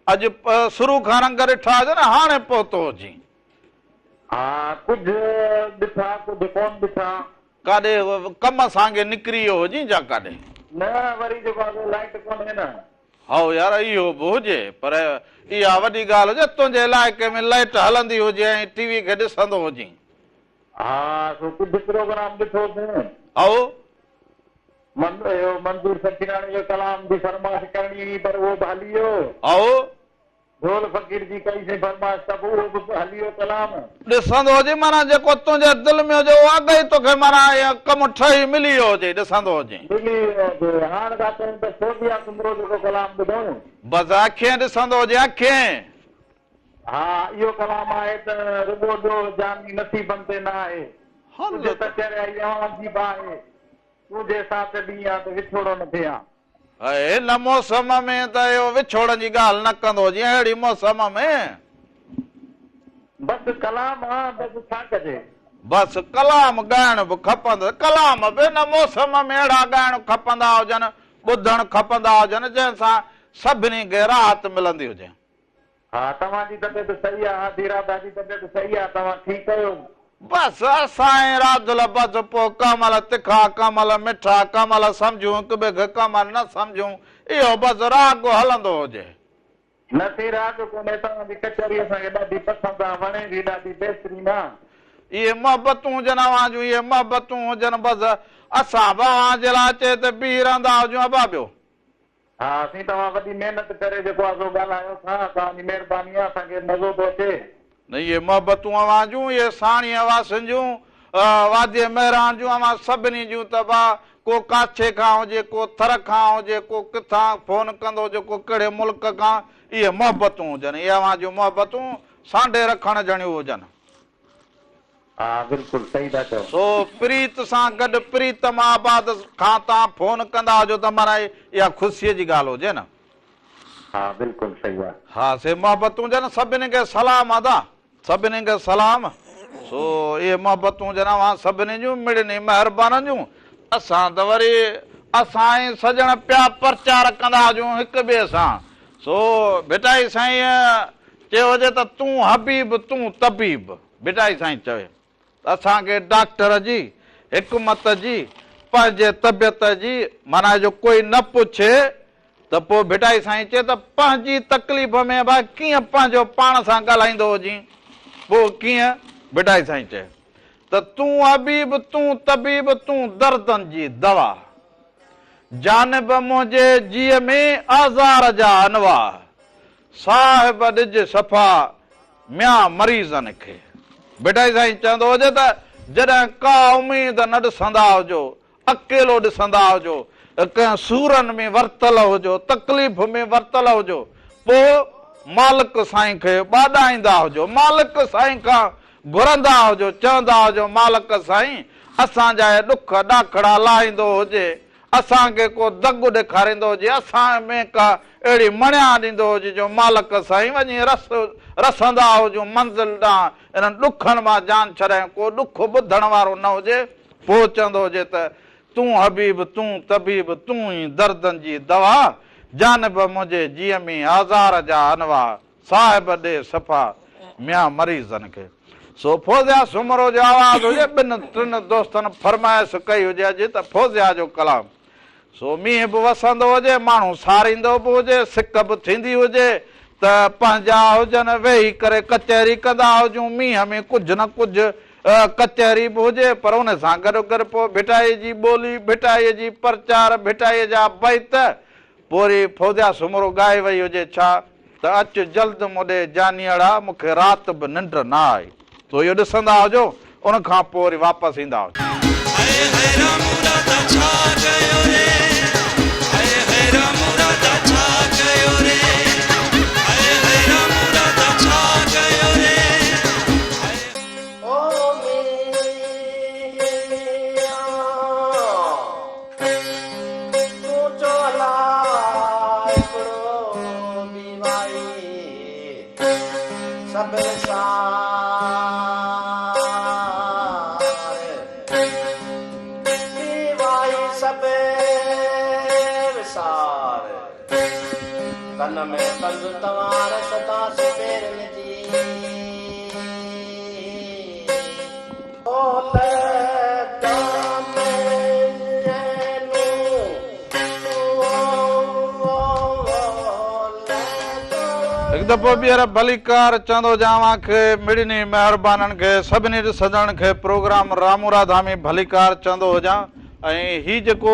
अॼु शुरू खां रंग ॾिठा हुजनि हाणे पहुतो हुजी हा कुझु ॾिठा कुझु कोन ॾिठा काॾे कम सां निकिरी वियो हुजी जा काॾे न वरी जेको आहे लाइट कोन्हे न हाओ यार इहो बि हुजे पर इहा वॾी ॻाल्हि हुजे तुंहिंजे इलाइक़े में लाइट हलंदी हुजे ऐं टीवी खे ॾिसंदो हुजी हा सो कुझु प्रोग्राम ॾिठोसीं आओ मंजूर सचिनाणी जो कलाम जी फरमाइश करणी हुई पर उहो बि हली वियो आओ ढोल फ़कीर जी कईसीं फरमाइश त उहो बि हली वियो कलाम ॾिसंदो हुजे माना जेको तुंहिंजे दिलि में हुजे उहो अॻे तोखे माना कमु ठही मिली वियो हुजे ॾिसंदो हुजे मिली वियो हाणे था चऊं त सोभिया सुंदरो जेको कलाम ॿुधूं बसि अखियूं ॾिसंदो हुजे अखियूं हा इहो कलाम आहे त रुॻो ॾो जानी नसीबनि ते न आहे तुंहिंजे त चरिया वाजिब आहे तुंहिंजे साथ ॾींहुं आहे त विछोड़ो न थिए हिन मौसम में त इहो विछोड़नि जी ॻाल्हि न कंदो जीअं अहिड़ी मौसम में बसि कलाम आहे बसि छा कजे बसि कलाम ॻाइण बि खपंदो कलाम बि हिन मौसम में अहिड़ा ॻाइण खपंदा हुजनि ॿुधणु खपंदा हुजनि जंहिंसां सभिनी खे राहत मिलंदी हुजे हा तव्हांजी तबियत सही आहे धीरादा जी तबियत सही आहे तव्हां ठीकु आहियो बसि असां राधुल बसि पोइ कमल तिखा कमल मिठा कमल सम्झूं हिक ॿिए खे कमल न सम्झूं इहो बसि राग हलंदो हुजे न थी राग कोन्हे तव्हांजी कचहरी असांखे ॾाढी पसंदि आहे वणे थी ॾाढी बहितरीन आहे इहे मोहबतूं हुजनि अवां जूं इहे मोहबतूं हुजनि बसि असां बि अवां जे लाइ अचे त बीह रहंदा हुजूं अबा ॿियो हा असीं तव्हां वॾी महिनत करे जेको आहे सो ॻाल्हायो था तव्हांजी महिरबानी आहे असांखे मज़ो थो अचे न इहे मोहबतूं अवां जूं इहे साणी आवासनि जूं वादीअ महिरान जूं अवां सभिनी जूं त भाउ को काछे खां हुजे को थर खां हुजे को किथां फोन कंदो हुजे को कहिड़े मुल्क खां इहे मोहबतूं हुजनि इहे अवां जूं मोहबतूं सांडे रखण जहिड़ियूं हुजनि हा बिल्कुलु सही था चओ सो प्रीत सां गॾु प्रीतमाबाद खां तव्हां फोन कंदा हुजो त माना इहा ख़ुशीअ जी ॻाल्हि हुजे न हा बिल्कुलु सही आहे हा से मोहबतूं हुजनि सभिनी खे सलाम अदा सभिनी खे सलाम सो इहे मोहबतूं हुजनि अवां सभिनी जूं मिड़नी महिरबानी जूं असां त वरी असां ई सजण पिया प्रचार कंदा हुजूं हिक ॿिए सां सो बेटाई साईं चयो हुजे त तूं हबीब तूं तबीब बेटाई साईं चवे असांखे डॉक्टर जी हिकमत जी पंहिंजे तबियत जी माना जो कोई न पुछे त पोइ बेटाई साईं चए त पंहिंजी तकलीफ़ में भाई कीअं पंहिंजो पाण सां ॻाल्हाईंदो हुजी पोइ कीअं बेटाई साईं चए त तूं हबीब तूं तबीब तूं दर्दनि जी दवा जानब मुंहिंजे जीअ में आज़ार जा अनवा साहिब ॾिज सफ़ा मिया मरीज़नि खे बेटाई साईं चवंदो हुजे त जॾहिं का उमेद न ॾिसंदा हुजो अकेलो ॾिसंदा हुजो कंहिं सूरनि में वरतल हुजो तकलीफ़ में वरतल हुजो पोइ मालिक साईं खे ॿाॾाईंदा हुजो मालिक साईं खां घुरंदा हुजो चवंदा हुजो मालिक साईं असांजा ॾुख ॾाखड़ा लाहींदो हुजे असांखे को दग ॾेखारींदो हुजे, असां में का अहिड़ी मणिया ॾींदो हुजे जो मालिक साईं वञी रसंदा हुजूं मंज़िल ॾांहुं, इन्हनि ॾुखनि मां जान छॾायूं। को ॾुख ॿुधण वारो न हुजे, पोइ चवंदो हुजे त तूं हबीब तूं तबीब तूं ई दर्दनि जी दवा, जानब मुंहिंजे जीअ में हज़ार जा अनवा, साहिब ॾे सफ़ा मिया मरीज़नि खे। सो फौज़िया सुमरो जो आवाज़ हुजे, ॿिनि टिनि दोस्तनि फरमाइश कई हुजे अॼु त फौज़िया जो कलाम। सो मींहं बि वसंदो हुजे, माण्हू सारींदो बि हुजे, सिक बि थींदी हुजे, त पंहिंजा हुजनि वेही करे कचहरी कंदा हुजूं। मींहं में कुझु न कुझु कचहरी बि हुजे, पर उन सां गॾु गॾु पोइ भिटाईअ जी ॿोली, भिटाईअ जी प्रचार, भिटाईअ जा बैत, पोइ वरी फौज़िया सुमरो ॻाए वई हुजे छा त अचु जल्द मुॾे जानियड़ा, मूंखे राति बि निंड न आई। तो इहो ॾिसंदा हुजो, उन खां पोइ वरी वापसि ईंदा हुजो। हिकु दफ़ो ॿीहर भलीकार चवंदो जावां खे मिड़नी महिरबाननि खे सभिनी ॾिसंदड़नि खे प्रोग्राम रामूरा धामी भलीकार चवंदो हुजां। ऐं हीउ जेको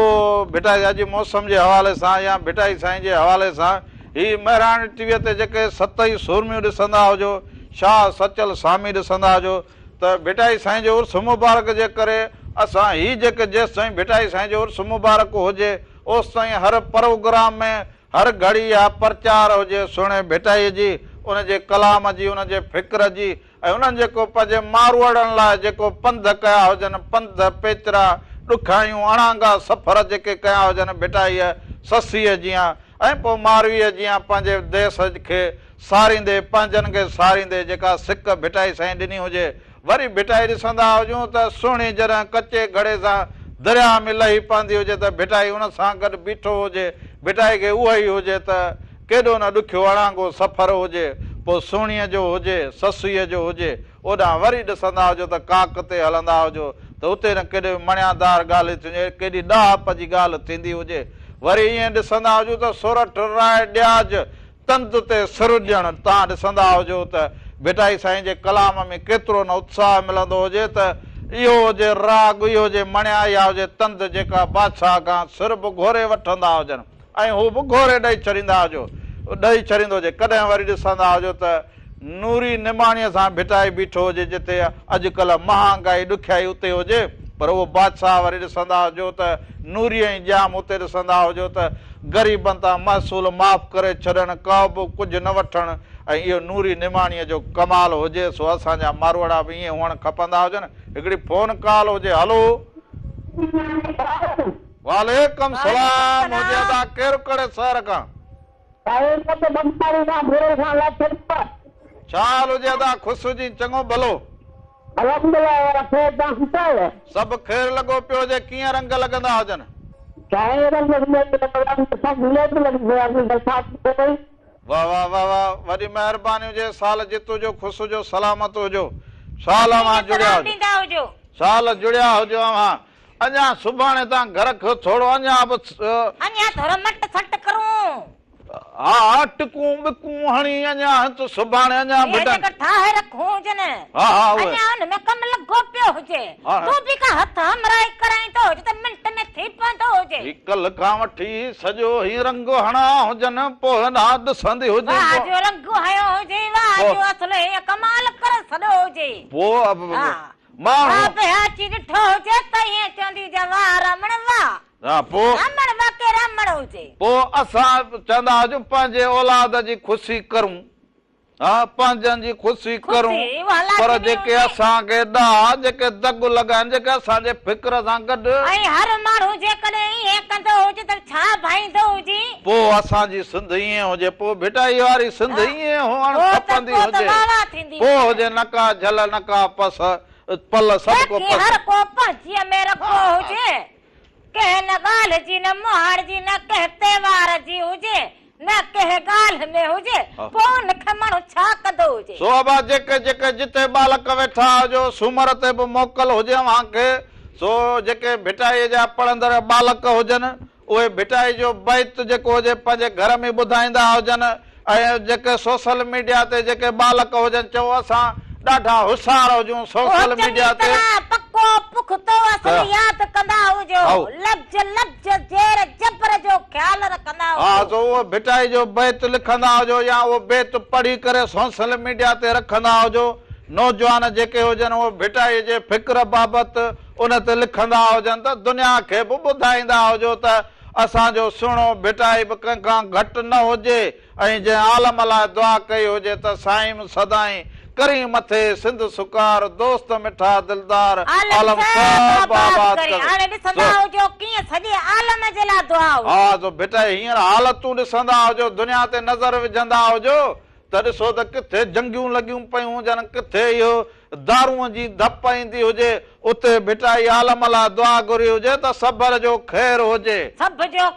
भिटाई अॼु मौसम जे हवाले सां या भिटाई साईं जे हवाले सां हीउ महिराणी टीवीअ ते जेके 7 सुरमियूं ॾिसंदा हुजो, शाह सचल सामी ॾिसंदा हुजो, त भिटाई साईं जो उर्स मुबारक जे करे असां हीउ जेके जेसि ताईं भिटाई साईं जो उर्स मुबारक हुजे ओसि ताईं हर प्रोग्राम में हर घड़ी या प्रचार हुजे सुहिणे भिटाईअ जी, उनजे कलाम जी, उनजे फ़िक्र जी, ऐं उन्हनि जेको पंहिंजे मारवाड़नि लाइ जेको पंध कया हुजनि, पंध पेचरा ॾुखाइयूं अणांगा सफ़र जेके कया हुजनि भिटाईअ ससीअ जीअं, ऐं पोइ मारवीअ जीअं पंहिंजे देश खे सारींदे, पंहिंजनि खे सारींदे जेका सिक भिटाई साईं ॾिनी हुजे। वरी भिटाई ॾिसंदा हुजूं त सुहिणी जॾहिं कचे घड़े सां दरिया में लही पवंदी हुजे त भिटाई उन सां गॾु बीठो हुजे, भिटाई खे उहो ई हुजे त केॾो न ॾुखियो अणांगो सफ़र हुजे, पोइ सुहिणीअ जो हुजे, ससूअ जो हुजे, ओॾां वरी ॾिसंदा हुजो त काक ते हलंदा हुजो त उते न केॾे मणियादार ॻाल्हि थींदी, केॾी ॾाहप जी ॻाल्हि थींदी हुजे। वरी ईअं ॾिसंदा हुजो त सोरठ राय ॾियाज तंद ते सिर ॾियणु, तव्हां ॾिसंदा हुजो त भिटाई साईं जे कलाम में केतिरो न उत्साह मिलंदो हुजे त इहो हुजे राग, इहो हुजे मणिया, या हुजे तंद जेका बादशाह खां सिर बि घोरे वठंदा हुजनि ऐं हू बि घोरे ॾेई छॾींदा हुजो, ॾेई छॾींदो हुजे। कॾहिं वरी ॾिसंदा हुजो त नूरी निमाणीअ सां भिटाई बीठो हुजे, जिते अॼुकल्ह महांगाई ॾुखियाई उते हुजे, पर उहो बादशाह वरी ॾिसंदा हुजो त नूरीअ जी जाम उते ॾिसंदा हुजो त ग़रीबनि तां महसूल माफ़ करे छॾणु, का बि कुझु न वठणु, ऐं इहो नूरी निमाणीअ जो कमाल हुजे। सो असांजा मारवाड़ा बि ईअं हुअणु खपंदा हुजनि। हिकिड़ी फोन कॉल हुजे। हलो, वालेकुम सलाम हुजे। अदा केरु कड़े शहर खां? छा हाल हुजे अदा? ख़ुशि जी चङो भलो? सभु ख़ैर लॻो पियो हुजे। कीअं रंग लॻंदा हुजनि? वाह वाह वाह वाह, वॾी महिरबानी हुजे। साल जित हुजो, ख़ुशि हुजो, सलामत हुजो, साल मां जुड़िया हुजो, साल जुड़िया हुजो। अञा सुभाणे तव्हां घर खां थोरो अञा थोरो मट सट करूं। हा, टिकूं बिकूं हणी अञा तो सुभाणे अञा बेटा ठाहे रखूं जन। हा अञा उन में कम लगो पियो हुजे, तू भी का हथ हमराई कराई तो हुजे त मिंट में थी पवंदो हुजे। कल खां वठी सॼो ही रंग हणा हुजन, पोइ ना ॾिसंदी हुजे। वाह जो रंग हयो हुजे, वाह जो असले कमाल कर छॾो हुजे। पोइ मां पे अची ॾिठो हुजे त ईअं चवंदी जवां रमण वाह। हा, पोइ रमण वाके रमण हुजे। पोइ असां चवंदा हुजूं पंहिंजे औलाद जी ख़ुशी करूं। हाँ पंहिंजनि जी ख़ुशी करूं ख़ुशी, वाला पर थी जेके हुजे। असांखे ॾाह जेके दग लॻाइनि जेके असांजे फिक्र सां गॾु ऐं हर माण्हू जेकॾहिं ईअं कंदो हुजे त छा भाईंदो हुजे? पोइ असांजी सिंध ईअं हुजे पोइ भिटाई वारी सिंध ईअं हुअण पोइ त खपंदी पोइ त हुजे वाह थींदी। पोइ हुजे नका झल नका पस पल सभु को बाक़ी हर पस को पंहिंजीअ में रखो हुजे कंहिं न ॻाल्हि जी न मुहार जी न कंहिं त्योहार जी हुजे न कंहिं ॻाल्हि में हुजे पोइ उनखे माण्हू छा कंदो हुजे? सो अबा जेके जेके जिते बालक वेठा हुजो सूमर ते बि मोकल हुजे अव्हांखे सो जेके भिटाईअ जा पढ़ंदड़ बालक हुजनि उहे भिटाई जो बैत जेको हुजे पंहिंजे घर में ॿुधाईंदा हुजनि ऐं जेके सोशल मीडिया ते जेके बालक हुजनि चओ असां ॾाढा होशियार हुजूं सोशल मीडिया ते पक्को पुख्तो असलियात कंदा हुजो लफ्ज लफ्ज जेर जबर जो ख्याल रखंदा हा हुजो। सो उहो भिटाई जो बैत लिखंदा हुजो या उहो बैत पढ़ी करे सोशल मीडिया ते रखंदा हुजो नौजवान जेके हुजनि उहो भिटाई जे फिक्र बाबति उन ते लिखंदा हुजनि त दुनिया खे बि ॿुधाईंदा हुजो त असांजो सुहिणो भिटाई बि कंहिंखां घटि न हुजे ऐं जंहिं आलम लाइ दुआ कई हुजे त साईं सदाई करी मथे सिंध सुकार दोस्त मिठा दिलदार आलम सब आबाद करे। हाणे ॾिसंदा हुजो कीअं सॼे आलम जे लाइ दुआ हुजे। हा जो भिटाई हींअर हालतूं ॾिसंदा हुजो दुनिया ते नज़र विझंदा हुजो त ॾिसो त किथे जंगियूं लॻियूं पयूं हुजनि किथे इहो दारूअ जी धप ईंदी हुजे उते भिटाई आलम लाइ दुआ घुरी हुजे त सबर जो ख़ैर हुजे सब जो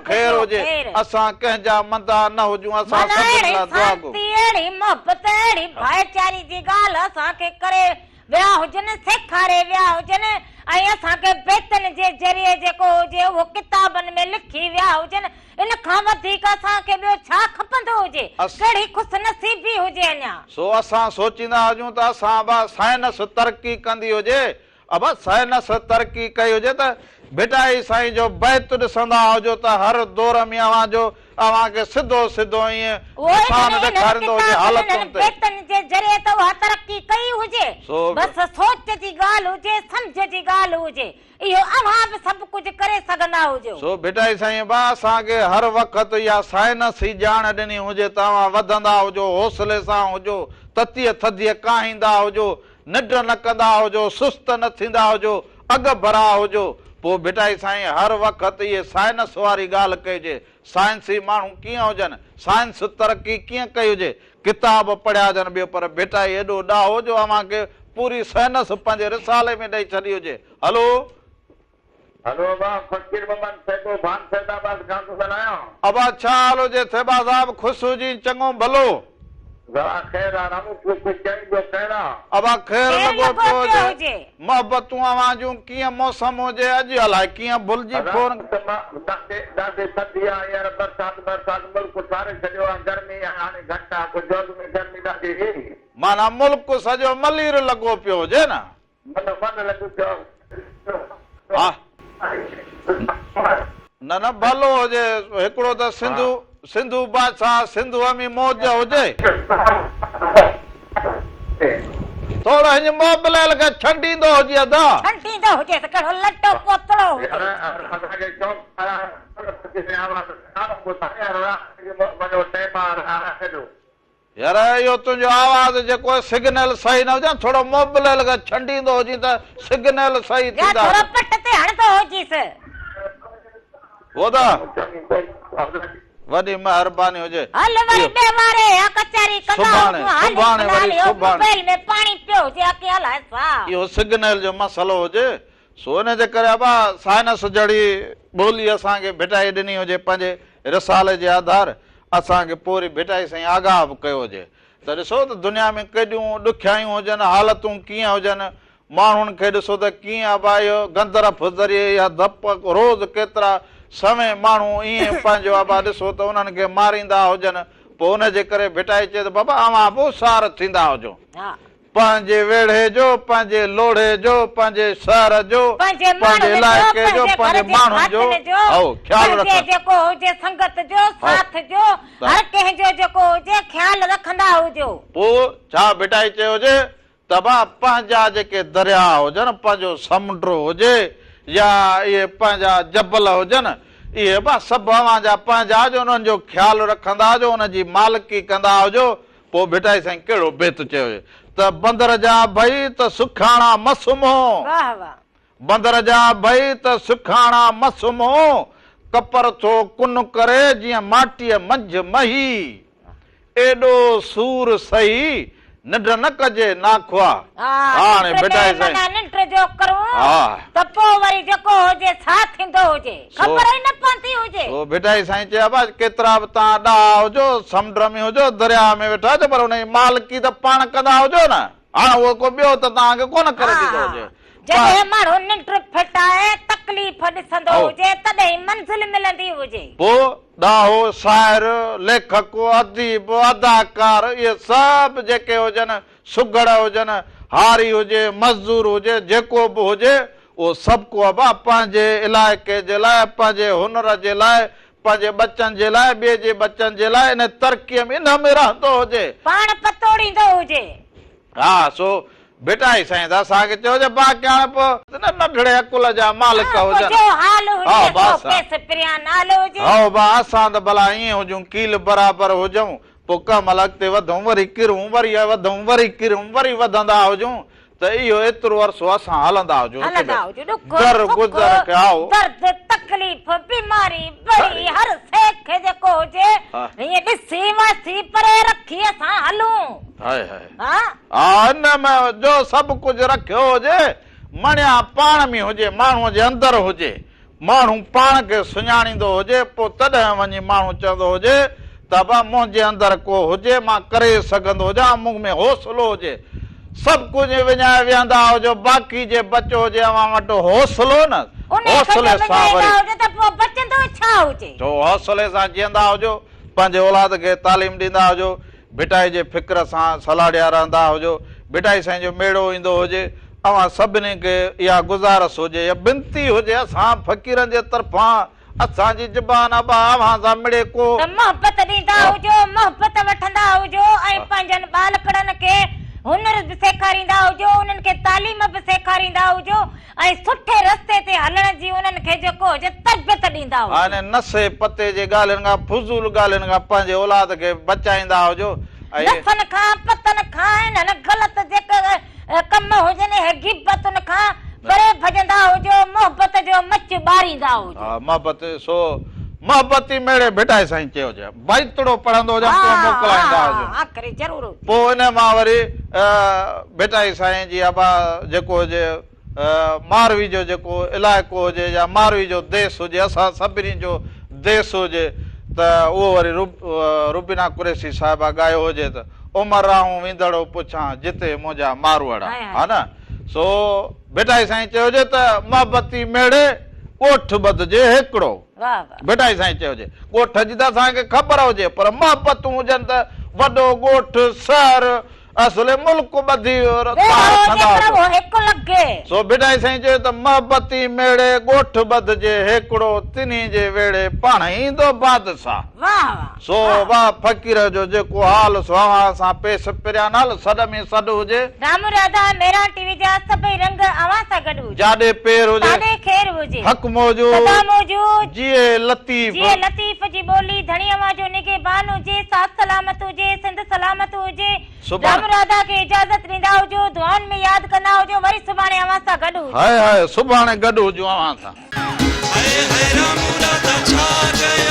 ख़ैर हुजे असां कंहिंजा मंदा न हुजूं असां सभिनी लाइ दुआ घुरूं अहिड़ी मोहबत अहिड़ी भाईचारी जी ॻाल्हि असांखे करे विया हुजनि सेखारे विया हुजनि ऐं असांखे बेतन जे ज़रिए जेको हुजे उहो किताबनि में लिखी विया हुजनि इन खां वधीक असांखे ॿियो छा खपंदो हुजे कहिड़ी ख़ुशनसीबी हुजे अञा सो असां सोचींदा हुजूं त असां साइंस तरक़ी कंदी हुजे अब साइंस तरक़ी कई हुजे त भिटाई साईं जो बैत ॾिसंदा हुजो त हर दौर में अव्हांखे सिधो सिधो ईअं ॾेखारींदो हुजे हालतुनि ते बेतन जे ज़रिए त उहा तरक़ी कई हुजे बसि सोच जी ॻाल्हि हुजे सम्झ जी ॻाल्हि हुजे इहो अव्हां बि सभु कुझु करे सघंदा हुजो। सो भिटाई साईं बा असांखे हर वक़्तु इहा साइंस ई ॼाण ॾिनी हुजे तव्हां वधंदा हुजो हौसले सां हुजो ततीअ थधीअ काहींदा हुजो निढ न कंदा हुजो सुस्त न थींदा हुजो अॻु भरा हुजो पोइ भिटाई साईं हर वक़्तु इहे साइंस वारी ॻाल्हि कइजे साइंसी माण्हू कीअं हुजनि साइंस तरक़ी कीअं कई हुजे किताब पढ़िया हुजनि ॿियो पर भिटाई एॾो ॾाहो जो अव्हांखे पूरी साइंस पंहिंजे रिसाले में ॾेई छॾी हुजे। हलो हेलो फकीर मोहम्मद सेठो भान सैदाबाद खां थो ॻाल्हायां। अबा छा हाल हुजे थेबा साहब ख़ुशि हुजी चङो भलो ज़रा ख़ैर आहे रामू कुझु चईंदो कहिड़ा अबा ख़ैर लॻो पियो हुजे मोहबतूं अवां जूं कीअं मौसम हुजे अॼु अलाए कीअं भुलिजी फोन ॾाढी थधी आहे हींअर बरसाति मुल्क सारे छॾियो आहे गर्मी आहे हाणे घटि आहे कुझु जोध में गर्मी ॾाढी माना मुल्क सॼो मलीर लॻो पियो हुजे न मन लॻो पियो हा न न भलो हुजे हिकिड़ो त सिंधू बादशाह सिंधू में मौज हुजे थोरो हिन मोबिलाइल खे छंडींदो हुजे अदा छंडींदो हुजे त कहिड़ो लटो पोतड़ो हुजे असांखे शौक़ यार इहो तुंहिंजो आवाज़ जेको सिग्नल सही न हुजे थोरो मोबिलाइल खे छंडींदो हुजे त सिग्नल सही थींदा थोरो पट ते हणंदो हुजेसि हो त वॾी महिरबानी हुजे हल वरी ॿिए वारे कचहरी सुभाणे मोबाइल में पाणी पियो हुजे अके हलाए सा इहो सिग्नल जो मसलो हुजे सो इन जे करे अबा साइंस जहिड़ी ॿोली असांखे भिटाई ॾिनी हुजे पंहिंजे रिसाले जे आधार असांखे पूरी भिटाई साईं आगाह बि कयो हुजे त ॾिसो त दुनिया में केॾियूं ॾुखियायूं हुजनि हालतूं कीअं हुजनि माण्हुनि खे ॾिसो त कीअं अबा इहो गंदरफ ज़रिए या धप रोज़ केतिरा समय माण्हू ईअं पंहिंजो अबा ॾिसो त उन्हनि खे मारींदा हुजनि पोइ उनजे करे भिटाई चए त बाबा अव्हां बि होशियार थींदा हुजो पंहिंजे वेढ़े जो पंहिंजे लोढ़े जो पंहिंजे शहर जो पंहिंजे इलाइक़े जो पंहिंजे माण्हुनि जो ख़्यालु रखो जेको हुजे संगत जो साथ जो हर कंहिंजो जेको हुजे ख़्यालु रखंदा हुजो पोइ छा भिटाई चयो हुजे त बा पंहिंजा जेके दरिया हुजनि पंहिंजो समुंड हुजे या इहे पंहिंजा जबल हुजनि इहे बा सभु अव्हांजा पंहिंजा जो उन्हनि जो ख़्यालु रखंदा हुजो उनजी मालिकी कंदा हुजो पोइ बेटा साईं कहिड़ो बेत चयो त बंदर जा भई त सुखाणा मसुमो वाह वाह बंदर जा भई त सुखाणा मसुमो कपर थो कुन करे जीअं माटीअ मंझि मही एॾो सूर सही निंड न कजे नाखवा हाणे बेटा साईं निंड जो करूं त पोइ वरी जेको हुजे छा थींदो हुजे ख़बर ई न पवंदी हुजे ओ बेटा साईं चयो केतिरा बि तव्हां ॾाह हुजो समुंड में हुजो दरिया में वेठा हुजो पर हुनजी मालिकी त पाण कंदा हुजो न हाणे उहो को ॿियो त तव्हांखे कोन करे ॾींदो हुजे जॾहिं माण्हू निंड फिटाए तकलीफ़ ॾिसंदो हुजे तॾहिं मंज़िल मिलंदी हुजे पोइ ॾाहो शाइर लेखक अदीब अदाकार इहे सभु जेके हुजनि सुगड़ हुजनि हारी हुजे मज़दूर हुजे जेको बि हुजे उहो सभु को पंहिंजे इलाइक़े जे लाइ पंहिंजे हुनर जे लाइ पंहिंजे बच्चनि जे लाइ ॿिए जे बच्चनि जे लाइ इन तरक़ीअ में इन में रहंदो हुजे पाण पतोड़ींदो हुजे हा सो बेटा साईं त असांखे चयो बाक़ी हाणे पोइ नंढड़े अकुल जा मालिक हुजनि असां त भला ईअं हुजूं कील बराबरि हुजूं पोइ कम अॻिते वधूं वरी किरूं वरी वधूं वरी किरूं वरी वधंदा हुजूं त इहो एतिरो अरसो असां हलंदा हुजूं तकलीफ़ बीमारी बड़ी हर सेख जेको हुजे ईअं ॾिसी वासी परे रखी असां हलूं हिन में जो सभु कुझु रखियो हुजे मणिया पाण में हुजे माण्हूअ जे अंदरि हुजे माण्हू पाण खे सुञाणींदो हुजे पोइ तॾहिं वञी माण्हू चवंदो हुजे त बा मुंहिंजे अंदरि को हुजे मां करे सघंदो हुजां मूं में हौसलो हुजे सभु कुझु विञाए विहंदा हुजो बाक़ी जे बचो हुजे अवां वटि हौसलो न हौसले सां हौसले सां जीअंदा हुजो पंहिंजे औलाद खे तालीम ॾींदा हुजो भिटाई जे फिक्र सां सलाह रहंदा हुजो भिटाई साईं जो मेड़ो ईंदो हुजे अवां सभिनी खे इहा गुज़ारिश हुजे या बिनती हुजे असां फ़क़ीरनि जे तरफ़ां असांजी ज़बान अवां सां मिड़े को मोहबत ॾींदा हुजो मोहबत वठंदा हुजो ऐं पंहिंजनि ॿालकड़नि खे हुनर बि सेखारींदा हुजो उन्हनि खे तालीम बि सेखारींदा हुजो ऐं सुठे रस्ते ते हलण जी उन्हनि खे जेको हुजे तरबियत ॾींदा हुजो हाणे नसे पते जे ॻाल्हियुनि खां फुज़ूल ॻाल्हियुनि खां पंहिंजे औलाद खे बचाईंदा हुजो नफ़नि खां पतनि खां हिननि ग़लति जेके कम हुजनि गिबतुनि खां परे भॼंदा हुजो मोहबत जो मच ॿारींदा हुजो मोहबत सो मोहबती मेड़े बेटा साईं चयो बैतड़ो पढ़ंदो हुजे मोकिलाईंदा हुजो ज़रूर पोइ हिन मां वरी बेटा साईं जी अबा जेको हुजे मारवी जो जेको इलाइक़ो हुजे या मारवी जो देश हुजे असां सभिनी जो देश हुजे त उहो वरी रुबीना कुरैशी साहिबा ॻायो हुजे त उमर राहूं विंदड़ो पुछां जिते मुंहिंजा मारवड़ हा न सो बेटा साईं चयो त मोहबती मेड़े ॻोठ ॿधजे हिकिड़ो बेटा साईं चयो ॻोठ जी त असांखे ख़बर हुजे पर मोहबतूं हुजनि त वॾो ॻोठ शहर असले मुल्क ॿधी सो बेटा साईं चयो त मोहबती मेड़े ॻोठ ॿधजे हिकिड़ो तिन्ही जे वेड़े पाण ईंदो बादशाह सो वाह फ़क़ीर जो जेको हाल सो असां पेश पिरिया नाल सॾ में सॾ हुजे राम राधा मेरा टीवी जा सभई रंग अवां सां गॾु हुजे जाॾे पेर हुजे जाॾे खेर हुजे हक मौजूद सदा मौजूद जिए लतीफ़ जी बोली धणीअ जो निगहबान हुजे साथ सलामत हुजे सिंध सलामत हुजे राम राधा खे इजाज़त ॾींदा हुजो दुआउनि में यादि कंदा हुजो वरी सुभाणे अवां सां गॾु हुजो हाय हाय सुभाणे गॾु हुजो अवां सां हाय हाय राम राधा छा